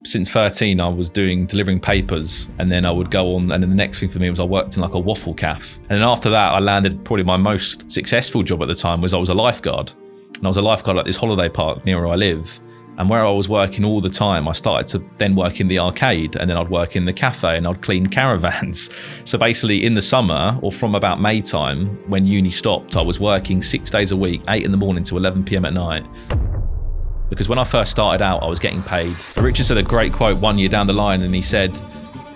since 13, I was delivering papers, and then I would go on, and then the next thing for me was I worked in like a waffle cafe. And then after that, I landed probably my most successful job at the time was I was a lifeguard. And I was a lifeguard at this holiday park near where I live. And where I was working all the time, I started to then work in the arcade, and then I'd work in the cafe, and I'd clean caravans. So basically in the summer, or from about May time, when uni stopped, I was working 6 days a week, 8 in the morning to 11 p.m. at night. Because when I first started out, I was getting paid. Richard said a great quote 1 year down the line, and he said,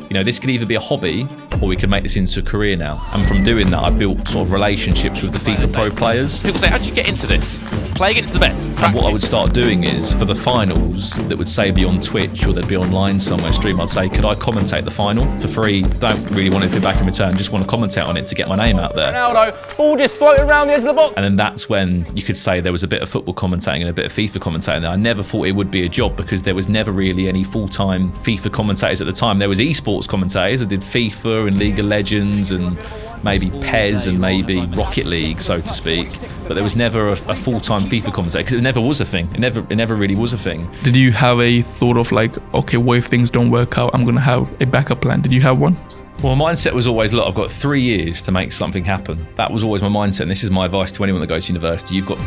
you know, this could either be a hobby or we could make this into a career now. And from doing that, I built sort of relationships with the FIFA Pro players. People say, how did you get into this? Play against the best. Practice. And what I would start doing is, for the finals that would say be on Twitch or they'd be online somewhere stream, I'd say, could I commentate the final for free? Don't really want anything back in return, just want to commentate on it to get my name out there. Ronaldo, ball just floating around the edge of the box. And then that's when you could say there was a bit of football commentating and a bit of FIFA commentating there. I never thought it would be a job because there was never really any full-time FIFA commentators at the time. There was esports commentators that did FIFA and League of Legends and maybe PES and maybe Rocket League, so to speak. But there was never a full-time FIFA commentator because it never was a thing. It never really was a thing. Did you have a thought of like, okay, what if things don't work out? I'm going to have a backup plan. Did you have one? Well, my mindset was always, look, I've got 3 years to make something happen. That was always my mindset. And this is my advice to anyone that goes to university. You've got...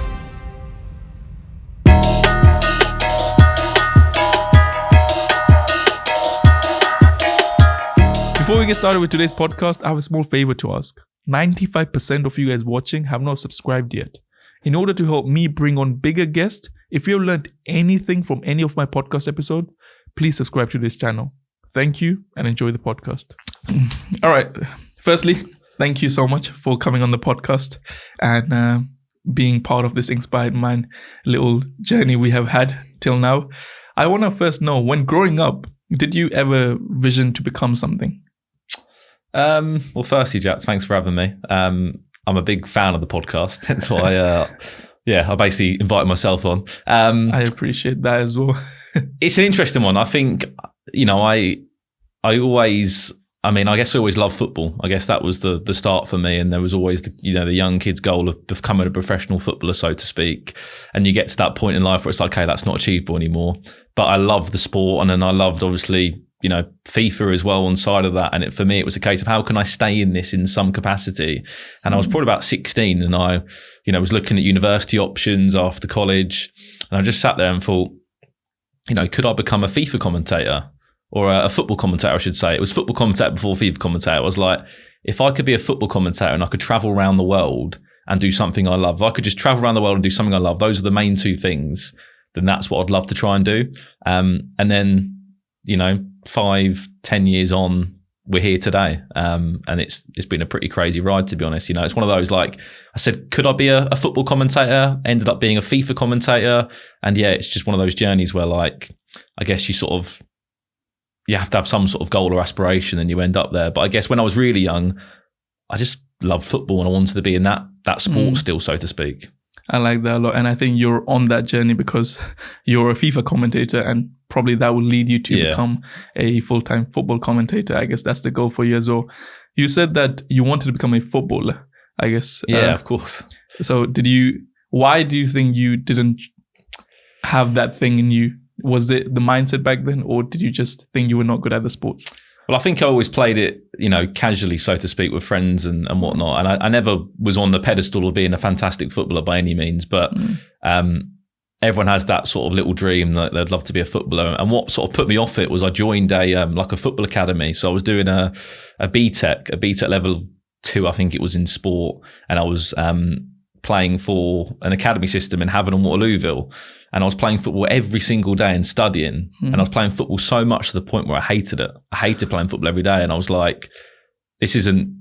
Before we get started with today's podcast, I have a small favor to ask. 95% of you guys watching have not subscribed yet. In order to help me bring on bigger guests, if you've learned anything from any of my podcast episodes, please subscribe to this channel. Thank you and enjoy the podcast. All right. Firstly, thank you so much for coming on the podcast and being part of this Inspired Mind little journey we have had till now. I want to first know, when growing up, did you ever vision to become something? Well, firstly, Jack, thanks for having me. I'm a big fan of the podcast. That's why, I basically invited myself on. I appreciate that as well. It's an interesting one. I think, you know, I always love football. I guess that was the start for me. And there was always the young kid's goal of becoming a professional footballer, so to speak. And you get to that point in life where it's like, okay, that's not achievable anymore. But I love the sport. And then I loved, obviously, you know, FIFA as well on side of that. And for me, it was a case of how can I stay in this in some capacity? And I was probably about 16 and I, was looking at university options after college. And I just sat there and thought, could I become a FIFA commentator or a football commentator, I should say. It was football commentator before FIFA commentator. I was like, if I could be a football commentator and I could travel around the world and do something I love, if I could just travel around the world and do something I love, those are the main two things, then that's what I'd love to try and do. And then, 5-10 years on, we're here today. And it's been a pretty crazy ride, to be honest. It's one of those, like I said, could I be a football commentator? Ended up being a FIFA commentator. And yeah, it's just one of those journeys where, like, I guess you have to have some sort of goal or aspiration and you end up there. But I guess when I was really young, I just loved football and I wanted to be in that sport still, so to speak. I like that a lot. And I think you're on that journey because you're a FIFA commentator and probably that will lead you to become a full-time football commentator. I guess that's the goal for you as well. You said that you wanted to become a footballer, I guess. Yeah, of course. So why do you think you didn't have that thing in you? Was it the mindset back then, or did you just think you were not good at the sports? Well, I think I always played it, casually, so to speak, with friends and whatnot. And I never was on the pedestal of being a fantastic footballer by any means. But everyone has that sort of little dream that they'd love to be a footballer. And what sort of put me off it was I joined a football academy. So I was doing a BTEC level 2, I think it was in sport. And I was playing for an academy system in Havant and Waterlooville. And I was playing football every single day and studying. And I was playing football so much to the point where I hated it. I hated playing football every day. And I was like, this isn't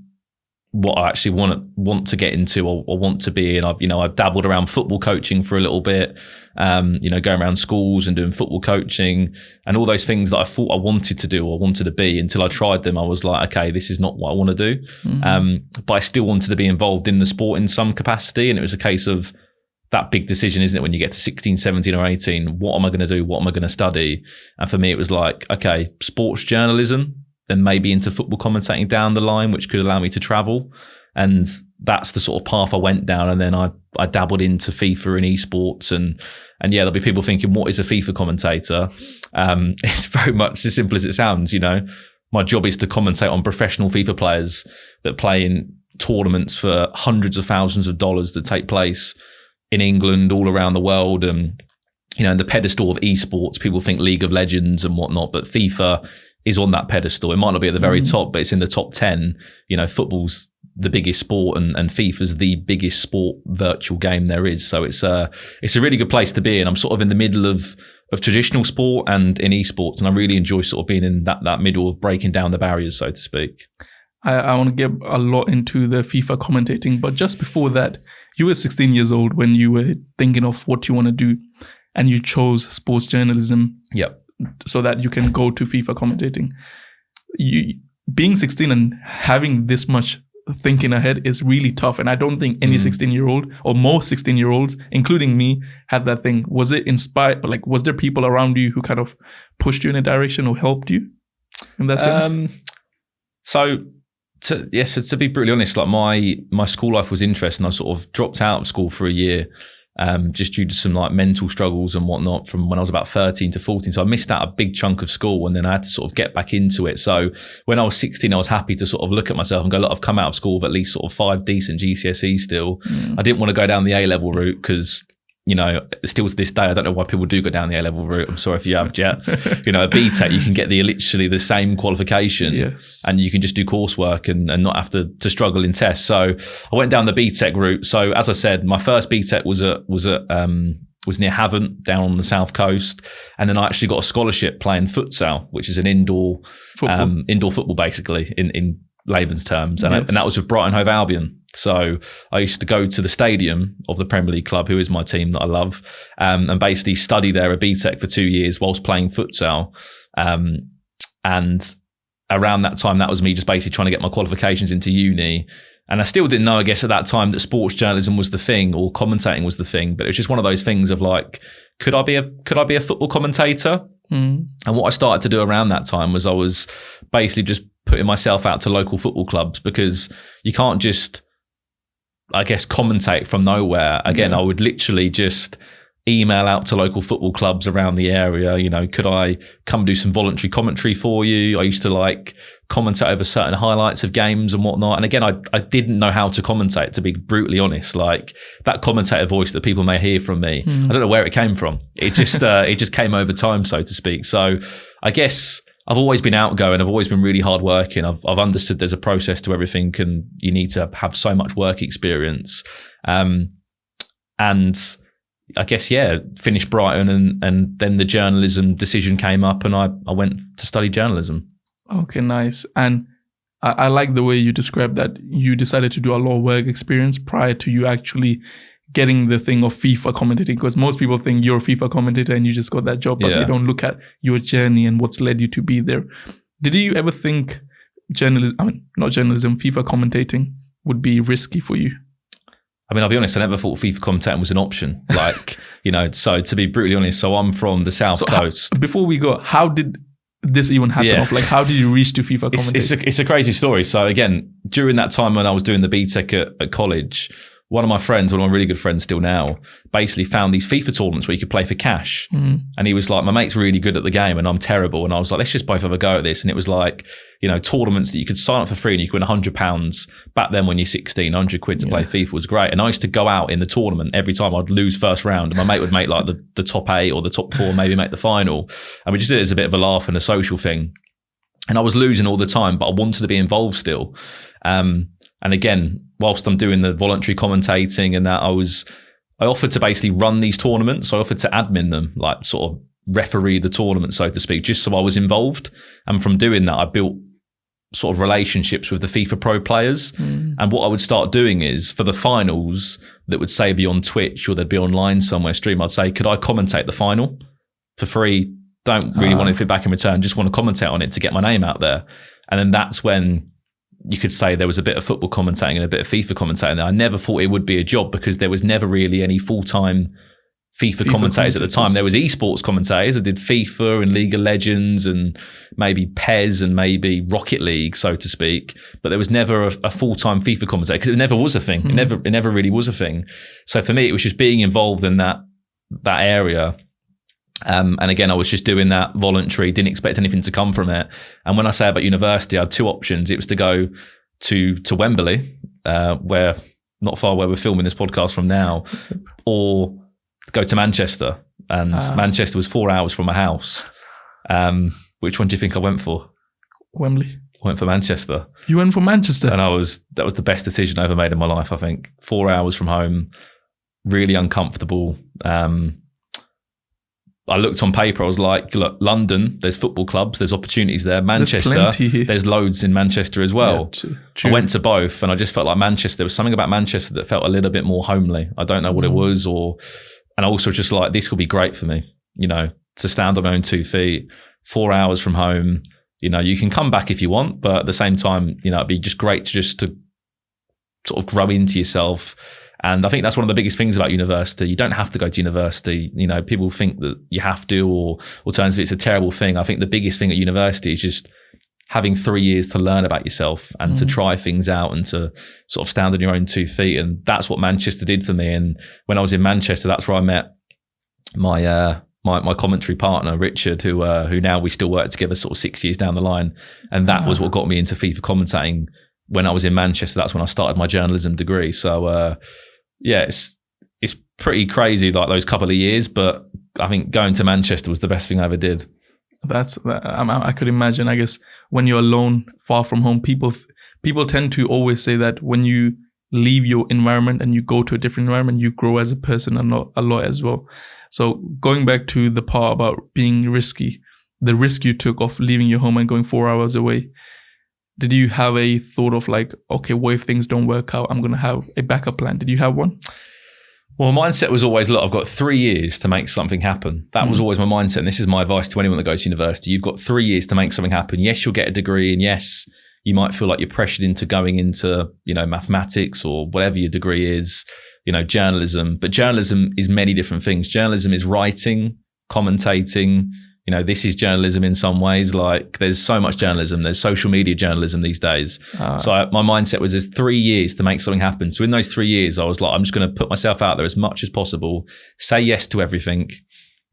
what I actually want to get into or want to be. And I've dabbled around football coaching for a little bit, going around schools and doing football coaching and all those things that I thought I wanted to do or wanted to be. Until I tried them, I was like, okay, this is not what I want to do. But I still wanted to be involved in the sport in some capacity. And it was a case of that big decision, isn't it? When you get to 16, 17 or 18, what am I going to do? What am I going to study? And for me, it was like, okay, sports journalism, then maybe into football commentating down the line, which could allow me to travel. And that's the sort of path I went down. And then I I dabbled into FIFA and esports, and yeah, there'll be people thinking, what is a FIFA commentator? It's very much as simple as it sounds. My job is to commentate on professional FIFA players that play in tournaments for hundreds of thousands of dollars that take place in England, all around the world. And, in the pedestal of esports, people think League of Legends and whatnot, but FIFA is on that pedestal. It might not be at the very top, but it's in the top 10. Football's the biggest sport, and FIFA's the biggest sport virtual game there is. So it's a really good place to be in. I'm sort of in the middle of traditional sport and in esports, and I really enjoy sort of being in that middle of breaking down the barriers, so to speak. I want to get a lot into the FIFA commentating, but just before that, you were 16 years old when you were thinking of what you want to do, and you chose sports journalism. Yep. So that you can go to FIFA commentating. Being 16 and having this much thinking ahead is really tough. And I don't think any 16-year-old or most 16-year-olds, including me, had that thing. Was it inspired? Like, was there people around you who kind of pushed you in a direction or helped you in that sense? So to be brutally honest, like my school life was interesting. I sort of dropped out of school for a year. Just due to some like mental struggles and whatnot from when I was about 13 to 14. So I missed out a big chunk of school, and then I had to sort of get back into it. So when I was 16, I was happy to sort of look at myself and go, look, I've come out of school with at least sort of 5 decent GCSEs still. I didn't want to go down the A-level route because, still to this day, I don't know why people do go down the A-level route. I'm sorry if you have, Jets. A BTEC, you can get literally the same qualification, yes, and you can just do coursework and not have to struggle in tests. So I went down the BTEC route. So as I said, my first BTEC was near Havant down on the south coast, and then I actually got a scholarship playing futsal, which is an indoor football basically in layman's terms, and, yes. And that was with Brighton Hove Albion. So I used to go to the stadium of the Premier League club, who is my team that I love, and basically study there a BTEC for 2 years whilst playing futsal. And around that time, that was me just basically trying to get my qualifications into uni. And I still didn't know, I guess, at that time that sports journalism was the thing or commentating was the thing. But it was just one of those things of like, could I be a football commentator? And what I started to do around that time was I was basically just putting myself out to local football clubs, because you can't just, I guess, commentate from nowhere. Again, I would literally just email out to local football clubs around the area. Could I come do some voluntary commentary for you? I used to like commentate over certain highlights of games and whatnot. And again, I didn't know how to commentate, to be brutally honest. Like that commentator voice that people may hear from me, I don't know where it came from. It just came over time, so to speak. So I guess I've always been outgoing. I've always been really hardworking. I've understood there's a process to everything, and you need to have so much work experience. And I guess, finished Brighton, and then the journalism decision came up, and I went to study journalism. Okay, nice. And I like the way you described that you decided to do a lot of work experience prior to you actually getting the thing of FIFA commentating, because most people think you're a FIFA commentator and you just got that job, but they don't look at your journey and what's led you to be there. Did you ever think FIFA commentating would be risky for you? I mean, I'll be honest, I never thought FIFA commentating was an option. Like, so to be brutally honest, so I'm from the south coast. Before we go, how did this even happen? Like, how did you reach to FIFA commentating? It's a crazy story. So again, during that time when I was doing the BTEC at college, one of my friends, one of my really good friends still now, basically found these FIFA tournaments where you could play for cash. And he was like, my mate's really good at the game and I'm terrible. And I was like, let's just both have a go at this. And it was like, tournaments that you could sign up for free and you could win £100. Back then when you're 16, 100 quid to play FIFA was great. And I used to go out in the tournament every time I'd lose first round. And my mate would make like the top 8 or the top 4, maybe make the final. And we just did it as a bit of a laugh and a social thing. And I was losing all the time, but I wanted to be involved still. And again, whilst I'm doing the voluntary commentating and that, I offered to basically run these tournaments. So I offered to admin them, like sort of referee the tournament, so to speak, just so I was involved. And from doing that, I built sort of relationships with the FIFA Pro players. And what I would start doing is for the finals that would say be on Twitch or they'd be online somewhere stream, I'd say, could I commentate the final for free? Don't really want anything back in return. Just want to commentate on it to get my name out there. And then that's when you could say there was a bit of football commentating and a bit of FIFA commentating there. I never thought it would be a job because there was never really any full-time FIFA commentators at the time. There was esports commentators that did FIFA and League of Legends and maybe PES and maybe Rocket League, so to speak. But there was never a full-time FIFA commentator because it never was a thing. It never really was a thing. So for me, it was just being involved in that area. And again, I was just doing that voluntary, didn't expect anything to come from it. And when I say about university, I had two options. It was to go to Wembley, where not far where we're filming this podcast from now, or go to Manchester. And Manchester was 4 hours from my house. Which one do you think I went for? Wembley. I went for Manchester. You went for Manchester? And that was the best decision I ever made in my life, I think. 4 hours from home, really uncomfortable. I looked on paper, I was like, look, London, there's football clubs, there's opportunities there. Manchester, there's loads in Manchester as well. Yeah, true. I went to both and I just felt like Manchester, there was something about Manchester that felt a little bit more homely. I don't know what it was, and also just like, this could be great for me, to stand on my own 2 feet, 4 hours from home. You can come back if you want, but at the same time, it'd be just great to sort of grow into yourself. And I think that's one of the biggest things about university. You don't have to go to university. People think that you have to, or alternatively, it's a terrible thing. I think the biggest thing at university is just having 3 years to learn about yourself and to try things out and to sort of stand on your own 2 feet. And that's what Manchester did for me. And when I was in Manchester, that's where I met my commentary partner, Richard, who now we still work together sort of 6 years down the line. And that was what got me into FIFA commentating when I was in Manchester. That's when I started my journalism degree. So, it's pretty crazy, like those couple of years, but I think going to Manchester was the best thing I ever did. I could imagine. I guess when you're alone, far from home, people tend to always say that when you leave your environment and you go to a different environment, you grow as a person a lot as well. So going back to the part about being risky, the risk you took of leaving your home and going 4 hours away, did you have a thought of like, okay, what if things don't work out? I'm going to have a backup plan. Did you have one? Well, my mindset was always, look, I've got 3 years to make something happen. That was always my mindset. And this is my advice to anyone that goes to university. You've got 3 years to make something happen. Yes, you'll get a degree. And yes, you might feel like you're pressured into going into, mathematics or whatever your degree is, journalism. But journalism is many different things. Journalism is writing, commentating. This is journalism in some ways. Like there's so much journalism. There's social media journalism these days. So my mindset was there's 3 years to make something happen. So in those 3 years, I was like, I'm just going to put myself out there as much as possible, say yes to everything,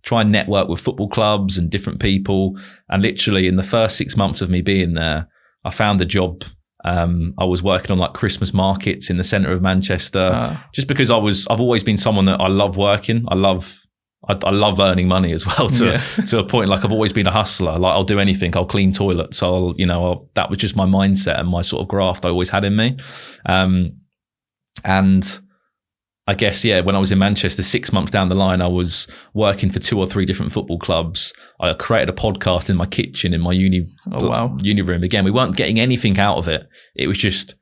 try and network with football clubs and different people. And literally in the first 6 months of me being there, I found a job. I was working on like Christmas markets in the centre of Manchester, just because I've always been someone that I love working. I love earning money as well to a point. Like I've always been a hustler. Like I'll do anything. I'll clean toilets. That was just my mindset and my sort of graft I always had in me. And I guess, when I was in Manchester, 6 months down the line, I was working for 2 or 3 different football clubs. I created a podcast in my kitchen in my uni room. Again, we weren't getting anything out of it. It was just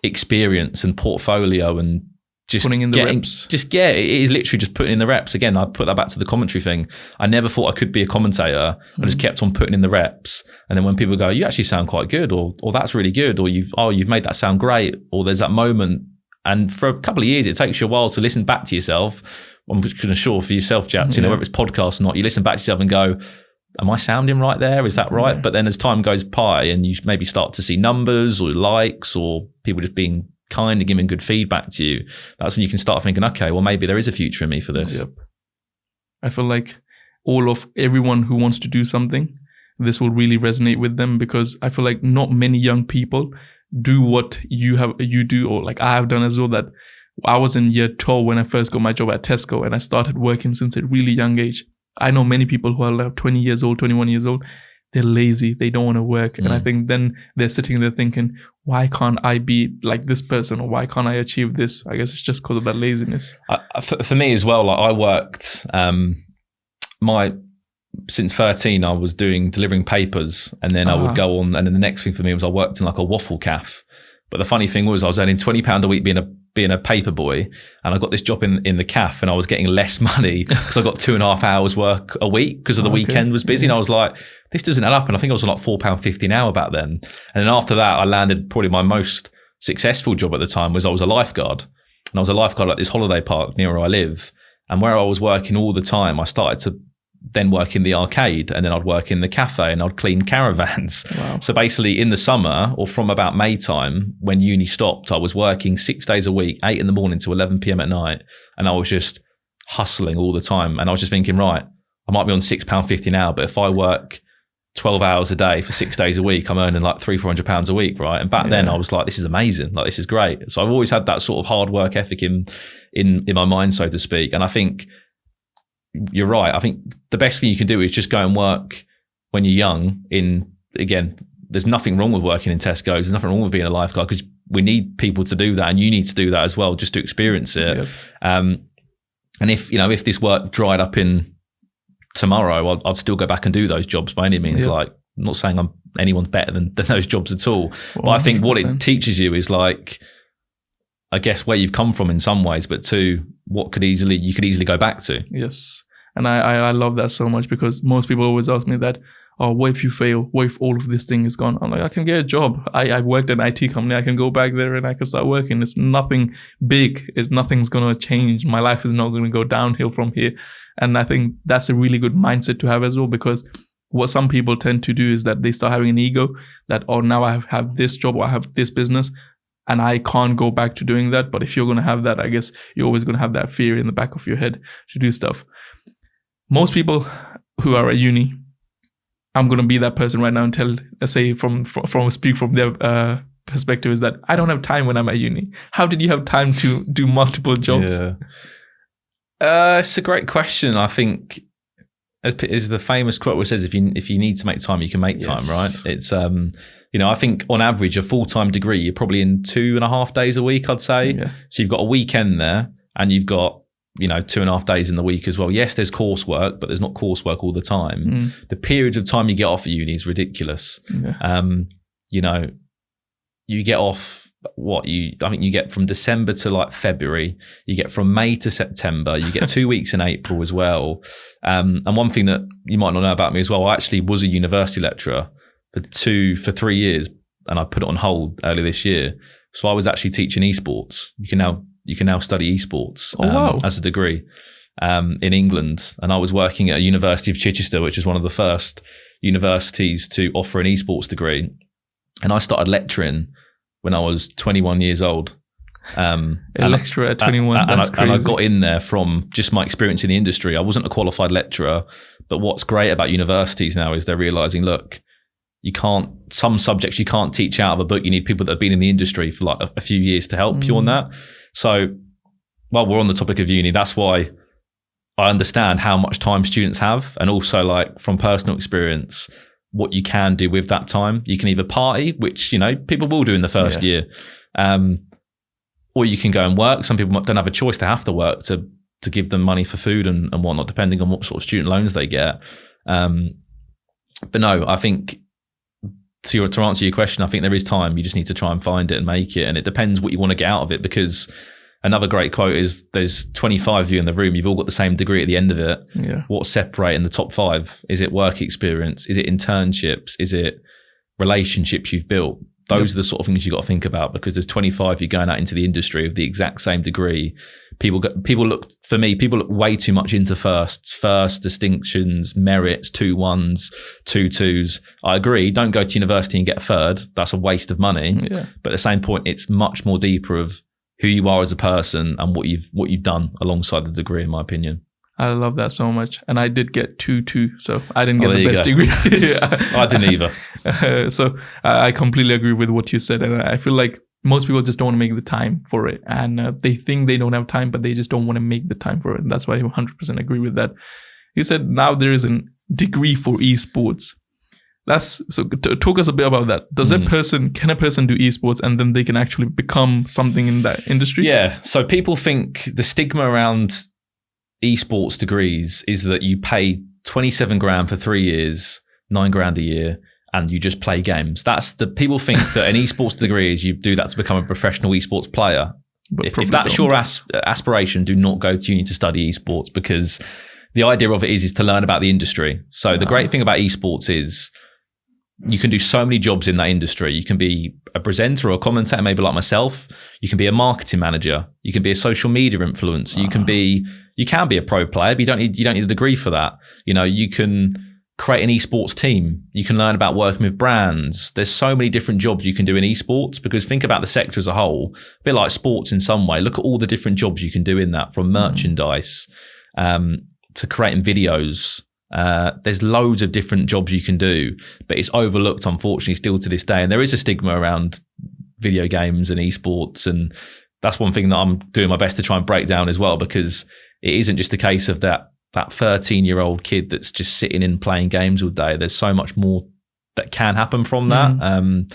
experience and portfolio and just putting in the reps. It is literally just putting in the reps. Again, I put that back to the commentary thing. I never thought I could be a commentator. I just kept on putting in the reps. And then when people go, you actually sound quite good, or that's really good, or you've made that sound great, or there's that moment. And for a couple of years, it takes you a while to listen back to yourself. I'm just going to sure for yourself, Jack, whether it's podcast or not, you listen back to yourself and go, am I sounding right there? Is that right? But then as time goes by and you maybe start to see numbers or likes or people just being kind and giving good feedback to you, that's when you can start thinking, okay, well, maybe there is a future in me for this. Yep. I feel like everyone who wants to do something, this will really resonate with them, because I feel like not many young people do what you do, or like I have done as well. That I was in year 12 when I first got my job at Tesco, and I started working since a really young age. I know many people who are like 20 years old, 21 years old. They're lazy. They don't want to work. And I think then they're sitting there thinking, why can't I be like this person, or why can't I achieve this? I guess it's just because of that laziness. For me as well, like I worked, since 13, I was delivering papers, and then I would go on. And then the next thing for me was I worked in like a waffle cafe. But the funny thing was I was earning £20 a week being a paper boy, and I got this job in the cafe, and I was getting less money because I got 2.5 hours work a week because of the weekend was busy. And I was like, this doesn't add up. And I think I was on like £4.50 an hour back then. And then after that, I landed probably my most successful job at the time was I was a lifeguard. And I was a lifeguard at this holiday park near where I live. And where I was working all the time, I started to then work in the arcade, and then I'd work in the cafe, and I'd clean caravans. Wow. So basically in the summer, or from about May time, when uni stopped, I was working 6 days a week, 8 a.m. to 11 p.m. at night. And I was just hustling all the time. And I was just thinking, right, I might be on £6.50 now, but if I work 12 hours a day for 6 days a week, I'm earning like £300-400 a week, right? And back then I was like, this is amazing. Like, this is great. So I've always had that sort of hard work ethic in my mind, so to speak. And I think you're right. I think the best thing you can do is just go and work when you're young. Again, there's nothing wrong with working in Tesco's. There's nothing wrong with being a lifeguard, because we need people to do that, and you need to do that as well, just to experience it. Yep. And if this work dried up in tomorrow, I'd still go back and do those jobs by any means. Yep. Like, I'm not saying anyone's better than those jobs at all. Well, but I think what 100%. it teaches you is, like, I guess where you've come from in some ways, but two, what you could easily go back to. Yes. And I love that so much, because most people always ask me that, oh, what if you fail? What if all of this thing is gone? I'm like, I can get a job. I worked at an IT company. I can go back there and I can start working. It's nothing big. Nothing's going to change. My life is not going to go downhill from here. And I think that's a really good mindset to have as well, because what some people tend to do is that they start having an ego that, oh, now I have this job, or I have this business, and I can't go back to doing that. But if you're going to have that, I guess you're always going to have that fear in the back of your head to do stuff. Most people who are at uni, I'm going to be that person right now and speak from their perspective, is that I don't have time when I'm at uni. How did you have time to do multiple jobs? Yeah. It's a great question. I think is the famous quote which says, if you need to make time, you can make time, right? It's, I think on average, a full-time degree, you're probably in 2.5 days a week, I'd say. Yeah. So you've got a weekend there, and you've got, 2.5 days in the week as well. Yes, there's coursework, but there's not coursework all the time. The periods of time you get off at uni is ridiculous. Yeah. You get off I think you get from December to like February, you get from May to September, you get 2 weeks in April as well. And one thing that you might not know about me as well, I actually was a university lecturer for 3 years, and I put it on hold earlier this year. So I was actually teaching esports. You can now study esports as a degree in England. And I was working at a University of Chichester, which is one of the first universities to offer an esports degree. And I started lecturing when I was 21 years old. A lecturer at 21, that's crazy. And I got in there from just my experience in the industry. I wasn't a qualified lecturer, but what's great about universities now is they're realizing, look, some subjects you can't teach out of a book. You need people that have been in the industry for like a few years to help you on that. So, while we're on the topic of uni, that's why I understand how much time students have, and also, like, from personal experience, what you can do with that time. You can either party, which, people will do in the first year, or you can go and work. Some people don't have a choice. They have to work to give them money for food and whatnot, depending on what sort of student loans they get. But no, I think to answer your question, I think there is time. You just need to try and find it and make it. And it depends what you want to get out of it, because another great quote is, there's 25 of you in the room. You've all got the same degree at the end of it. Yeah. What's separating the top 5? Is it work experience? Is it internships? Is it relationships you've built? Those are the sort of things you got to think about, because there's 25 of you going out into the industry with the exact same degree. People look way too much into first distinctions, merits, 2-1s, 2-2s. I agree. Don't go to university and get a third. That's a waste of money. Yeah. But at the same point, it's much more deeper of who you are as a person and what you've done alongside the degree, in my opinion. I love that so much. And I did get 2-2, so I didn't get the best degree. I didn't either. So I completely agree with what you said. And I feel like most people just don't want to make the time for it. And they think they don't have time, but they just don't want to make the time for it. And that's why I 100% agree with that. You said now there is a degree for esports. Talk us a bit about that. Can a person do esports and then they can actually become something in that industry? Yeah. So people think the stigma around esports degrees is that you pay 27 grand for 3 years, 9 grand a year, and you just play games. People think that an esports degree is you do that to become a professional esports player. If that's your aspiration, do not go to uni to study esports, because the idea of it is to learn about the industry. So the great thing about esports is you can do so many jobs in that industry. You can be a presenter or a commentator, maybe like myself. You can be a marketing manager. You can be a social media influencer. You can be you can be a pro player, but you don't need a degree for that. You know, you can create an esports team. You can learn about working with brands. There's so many different jobs you can do in esports, because think about the sector as a whole, a bit like sports in some way. Look at all the different jobs you can do in that, from merchandise to creating videos. There's loads of different jobs you can do, but it's overlooked, unfortunately, still to this day. And there is a stigma around video games and esports, and that's one thing that I'm doing my best to try and break down as well, because it isn't just a case of that 13-year-old kid that's just sitting in playing games all day. There's so much more that can happen from that.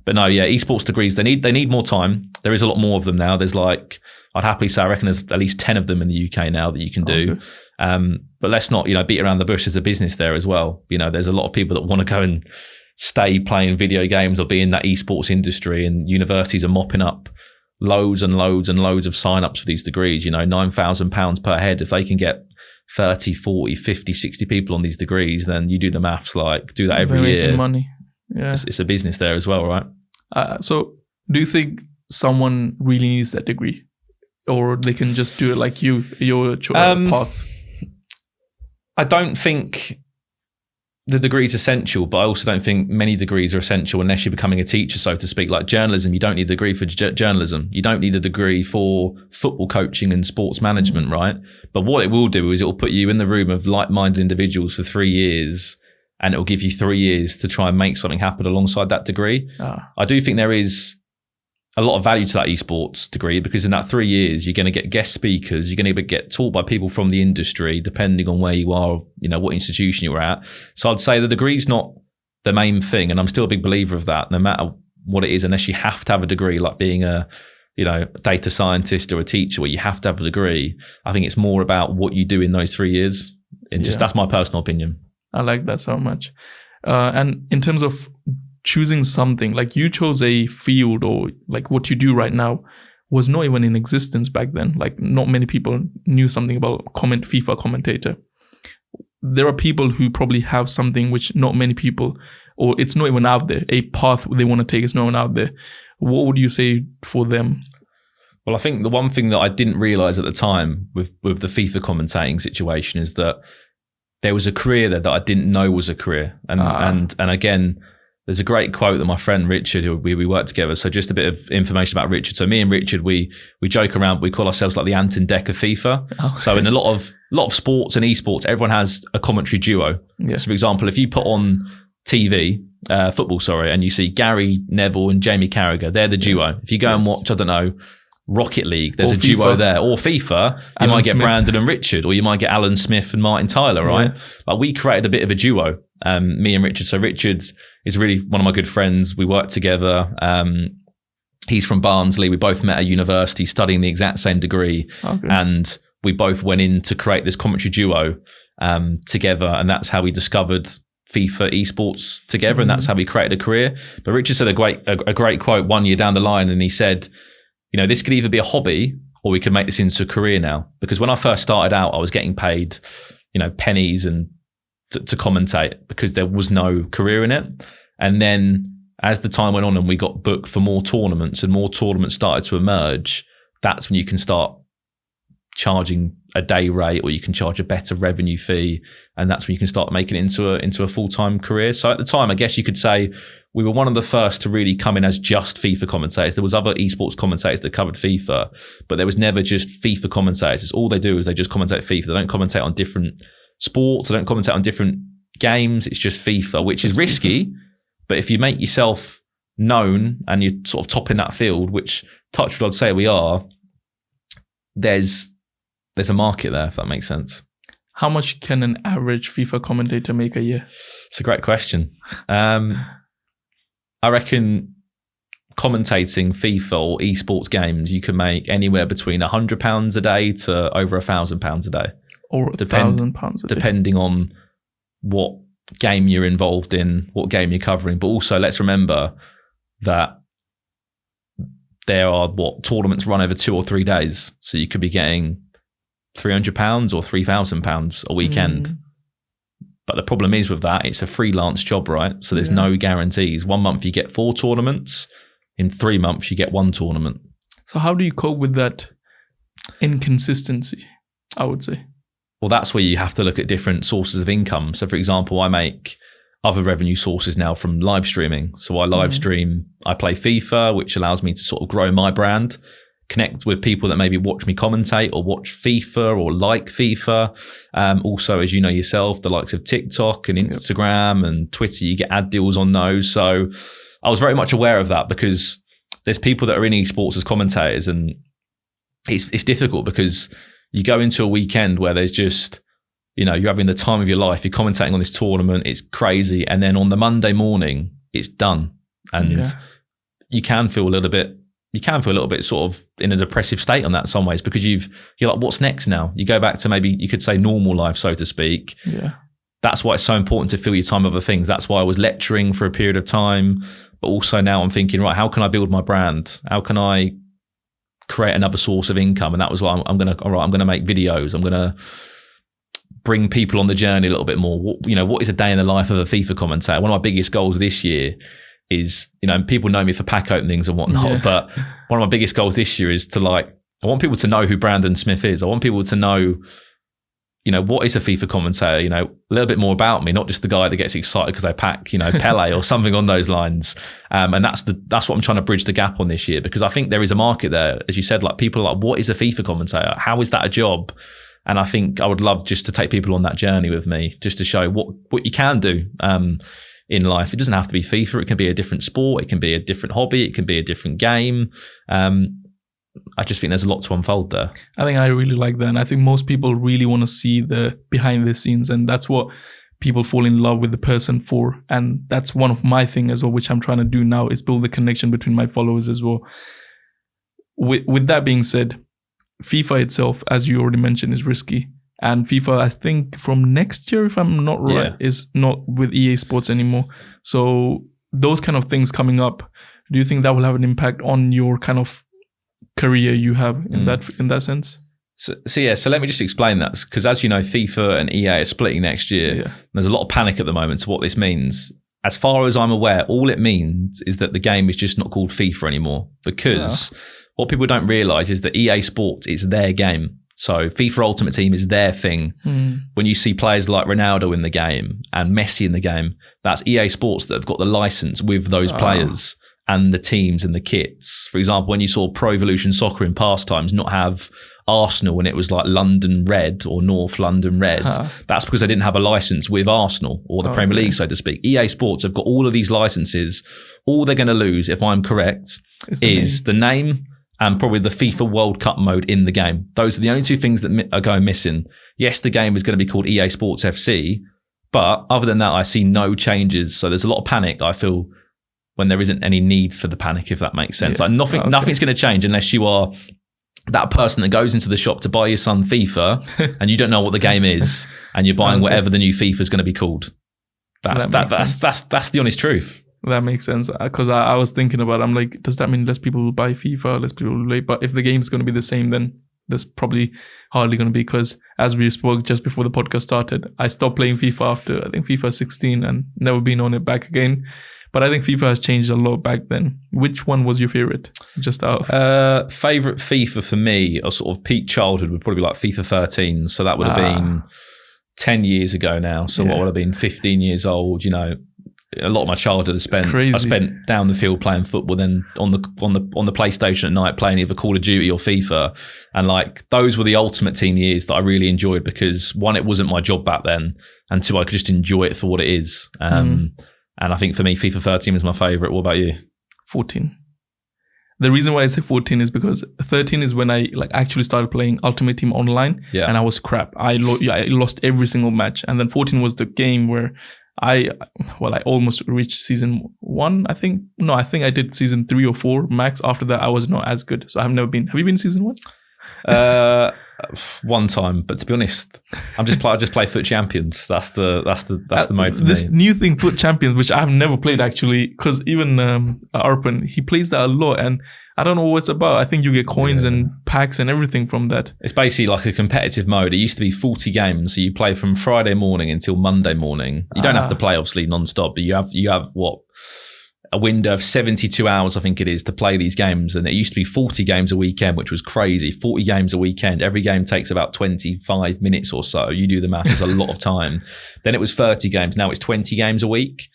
But no, yeah, esports degrees, they need more time. There is a lot more of them now. There's like, I'd happily say, I reckon there's at least 10 of them in the UK now that you can do. But let's not, beat around the bush. There's a business there as well. There's a lot of people that want to go and stay playing video games or be in that esports industry, and universities are mopping up loads and loads and loads of sign-ups for these degrees, £9,000 per head. If they can get 30, 40, 50, 60 people on these degrees, then you do the maths, do that every year. Money. Yeah. It's a business there as well, right? So do you think someone really needs that degree, or they can just do it like your path? I don't think the degree is essential, but I also don't think many degrees are essential unless you're becoming a teacher, so to speak. Like journalism, you don't need a degree for journalism. You don't need a degree for football coaching and sports management, right? But what it will do is it will put you in the room of like-minded individuals for 3 years, and it will give you 3 years to try and make something happen alongside that degree. I do think there is a lot of value to that esports degree, because in that 3 years, you're going to get guest speakers. You're going to get taught by people from the industry, depending on where you are, what institution you're at. So I'd say the degree's not the main thing. And I'm still a big believer of that, no matter what it is, unless you have to have a degree, like being a data scientist or a teacher, where you have to have a degree. I think it's more about what you do in those 3 years. And that's my personal opinion. I like that so much. And in terms of choosing something, like you chose a field, or like what you do right now was not even in existence back then. Like not many people knew something about FIFA commentator. There are people who probably have something which not many people, or it's not even out there. A path they want to take is not even out there. What would you say for them? Well, I think the one thing that I didn't realize at the time with the FIFA commentating situation is that there was a career there that I didn't know was a career. And again, there's a great quote that my friend Richard, who we work together. So just a bit of information about Richard. So me and Richard, we joke around. We call ourselves like the Ant and Dec of FIFA. Oh. So in a lot of sports and esports, everyone has a commentary duo. Yeah. So for example, if you put on TV, football, and you see Gary Neville and Jamie Carragher, they're the duo. If you go and watch, I don't know, Rocket League, there's a duo there. Or FIFA, you might get Brandon and Richard, or you might get Alan Smith and Martin Tyler, right? Yeah. Like we created a bit of a duo, me and Richard. So Richard is really one of my good friends. We work together. He's from Barnsley. We both met at university studying the exact same degree. Okay. And we both went in to create this commentary duo together. And that's how we discovered FIFA Esports together. And that's how we created a career. But Richard said a great quote 1 year down the line. And he said, this could either be a hobby or we could make this into a career now. Because when I first started out, I was getting paid, pennies and to commentate, because there was no career in it. And then as the time went on and we got booked for more tournaments and more tournaments started to emerge, that's when you can start charging a day rate, or you can charge a better revenue fee. And that's when you can start making it into a full-time career. So at the time, I guess you could say we were one of the first to really come in as just FIFA commentators. There was other esports commentators that covered FIFA, but there was never just FIFA commentators. All they do is they just commentate FIFA. They don't commentate on different sports. They don't commentate on different games. It's just FIFA, which is risky. But if you make yourself known and you're sort of top in that field, which touch wood I'd say we are, there's a market there, if that makes sense. How much can an average FIFA commentator make a year? It's a great question. I reckon commentating FIFA or esports games, you can make anywhere between £100 a day to over £1,000 a day. Or £1,000 a day. Depending on what game you're involved in, what game you're covering. But also, let's remember that there are tournaments run over 2 or 3 days. So you could be getting £300 or £3,000 a weekend. But the problem is with that, it's a freelance job, right? So there's no guarantees. 1 month you get 4 tournaments. In 3 months you get 1 tournament. So how do you cope with that inconsistency? I would say. Well, that's where you have to look at different sources of income. So, for example, I make other revenue sources now from live streaming. So I live stream, I play FIFA, which allows me to sort of grow my brand, connect with people that maybe watch me commentate or watch FIFA or like FIFA. Also, as you know yourself, the likes of TikTok and Instagram and Twitter, you get ad deals on those. So I was very much aware of that because there's people that are in esports as commentators, and it's difficult because you go into a weekend where there's just, you know, you're having the time of your life, you're commentating on this tournament, it's crazy. And then on the Monday morning, it's done. And you can feel a little bit sort of in a depressive state on that in some ways, because you're like, what's next now? You go back to maybe you could say normal life, so to speak. Yeah. That's why it's so important to fill your time with other things. That's why I was lecturing for a period of time. But also now I'm thinking, right, how can I build my brand? How can I create another source of income? And that was why I'm going to make videos. I'm going to bring people on the journey a little bit more. What is a day in the life of a FIFA commentator? One of my biggest goals this year is, people know me for pack openings and whatnot, but one of my biggest goals this year is to I want people to know who Brandon Smith is. I want people to know, what is a FIFA commentator, a little bit more about me, not just the guy that gets excited because I pack, Pele or something on those lines. And that's what I'm trying to bridge the gap on this year, because I think there is a market there. As you said, like people are like, what is a FIFA commentator? How is that a job? And I think I would love just to take people on that journey with me, just to show what you can do in life. It doesn't have to be FIFA. It can be a different sport. It can be a different hobby. It can be a different game. I just think there's a lot to unfold there. I think I really like that. And I think most people really want to see the behind the scenes. And that's what people fall in love with the person for. And that's one of my things as well, which I'm trying to do now, is build the connection between my followers as well. With that being said, FIFA itself, as you already mentioned, is risky. And FIFA, I think from next year, if I'm not right, is not with EA Sports anymore. So those kind of things coming up, do you think that will have an impact on your kind of career you have in that sense? So let me just explain that, because as you know, FIFA and EA are splitting next year. Yeah. There's a lot of panic at the moment to what this means. As far as I'm aware, all it means is that the game is just not called FIFA anymore, because what people don't realize is that EA Sports is their game. So FIFA Ultimate Team is their thing. When you see players like Ronaldo in the game and Messi in the game, that's EA Sports that have got the license with those players and the teams and the kits. For example, when you saw Pro Evolution Soccer in past times not have Arsenal when it was like London Red or North London Red, that's because they didn't have a license with Arsenal or the Premier League, so to speak. EA Sports have got all of these licenses. All they're going to lose, if I'm correct, is the name and probably the FIFA World Cup mode in the game. Those are the only two things that are going missing. Yes, the game is going to be called EA Sports FC, but other than that, I see no changes. So there's a lot of panic, I feel, when there isn't any need for the panic, if that makes sense. Like nothing's going to change unless you are that person that goes into the shop to buy your son FIFA and you don't know what the game is and you're buying whatever the new FIFA is going to be called. That's the honest truth. That makes sense, because I was thinking about it. I'm like, does that mean less people will buy FIFA, less people will play? But if the game's going to be the same, then there's probably hardly going to be, because as we spoke just before the podcast started, I stopped playing FIFA after, I think, FIFA 16 and never been on it back again. But I think FIFA has changed a lot back then. Which one was your favorite? Just out of favorite FIFA for me, or sort of peak childhood, would probably be like FIFA 13. So that would have been 10 years ago now. So what would have been 15 years old, a lot of my childhood I spent down the field playing football, then on the PlayStation at night playing either Call of Duty or FIFA. And like those were the Ultimate Team years that I really enjoyed, because one, it wasn't my job back then, and two, I could just enjoy it for what it is. And I think for me, FIFA 13 was my favorite. What about you? 14. The reason why I say 14 is because 13 is when I actually started playing Ultimate Team online, and I was crap. I lost every single match. And then 14 was the game where I almost reached season 1, I think. No, I think I did season 3 or 4 max. After that, I was not as good. So I've never been. Have you been season 1? One time, but to be honest, I just play FUT Champions. That's the mode for this me. New thing, FUT Champions, which I've never played actually, because even Arpan, he plays that a lot, and I don't know what it's about. I think you get coins and packs and everything from that. It's basically like a competitive mode. It used to be 40 games, so you play from Friday morning until Monday morning. You don't have to play obviously non-stop, but you have what? a window of 72 hours, I think it is, to play these games. And it used to be 40 games a weekend, which was crazy. 40 games a weekend. Every game takes about 25 minutes or so. You do the math, it's a lot of time. Then it was 30 games. Now it's 20 games a week,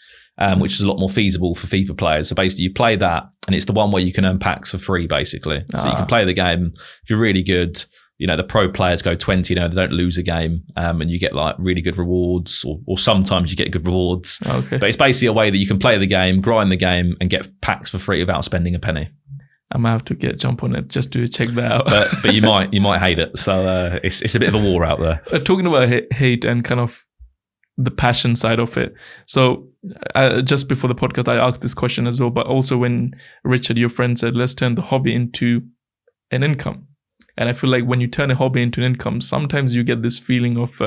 which is a lot more feasible for FIFA players. So basically you play that, and it's the one where you can earn packs for free, basically. So you can play the game. If you're really good, you know, the pro players go 20, you know, they don't lose a game, and you get like really good rewards, or sometimes you get good rewards. Okay. But it's basically a way that you can play the game, grind the game, and get packs for free without spending a penny. I might have to jump on it just to check that out. But you might hate it. So it's a bit of a war out there. Talking about hate and kind of the passion side of it. So just before the podcast, I asked this question as well, but also when Richard, your friend, said, let's turn the hobby into an income. And I feel like when you turn a hobby into an income, sometimes you get this feeling of,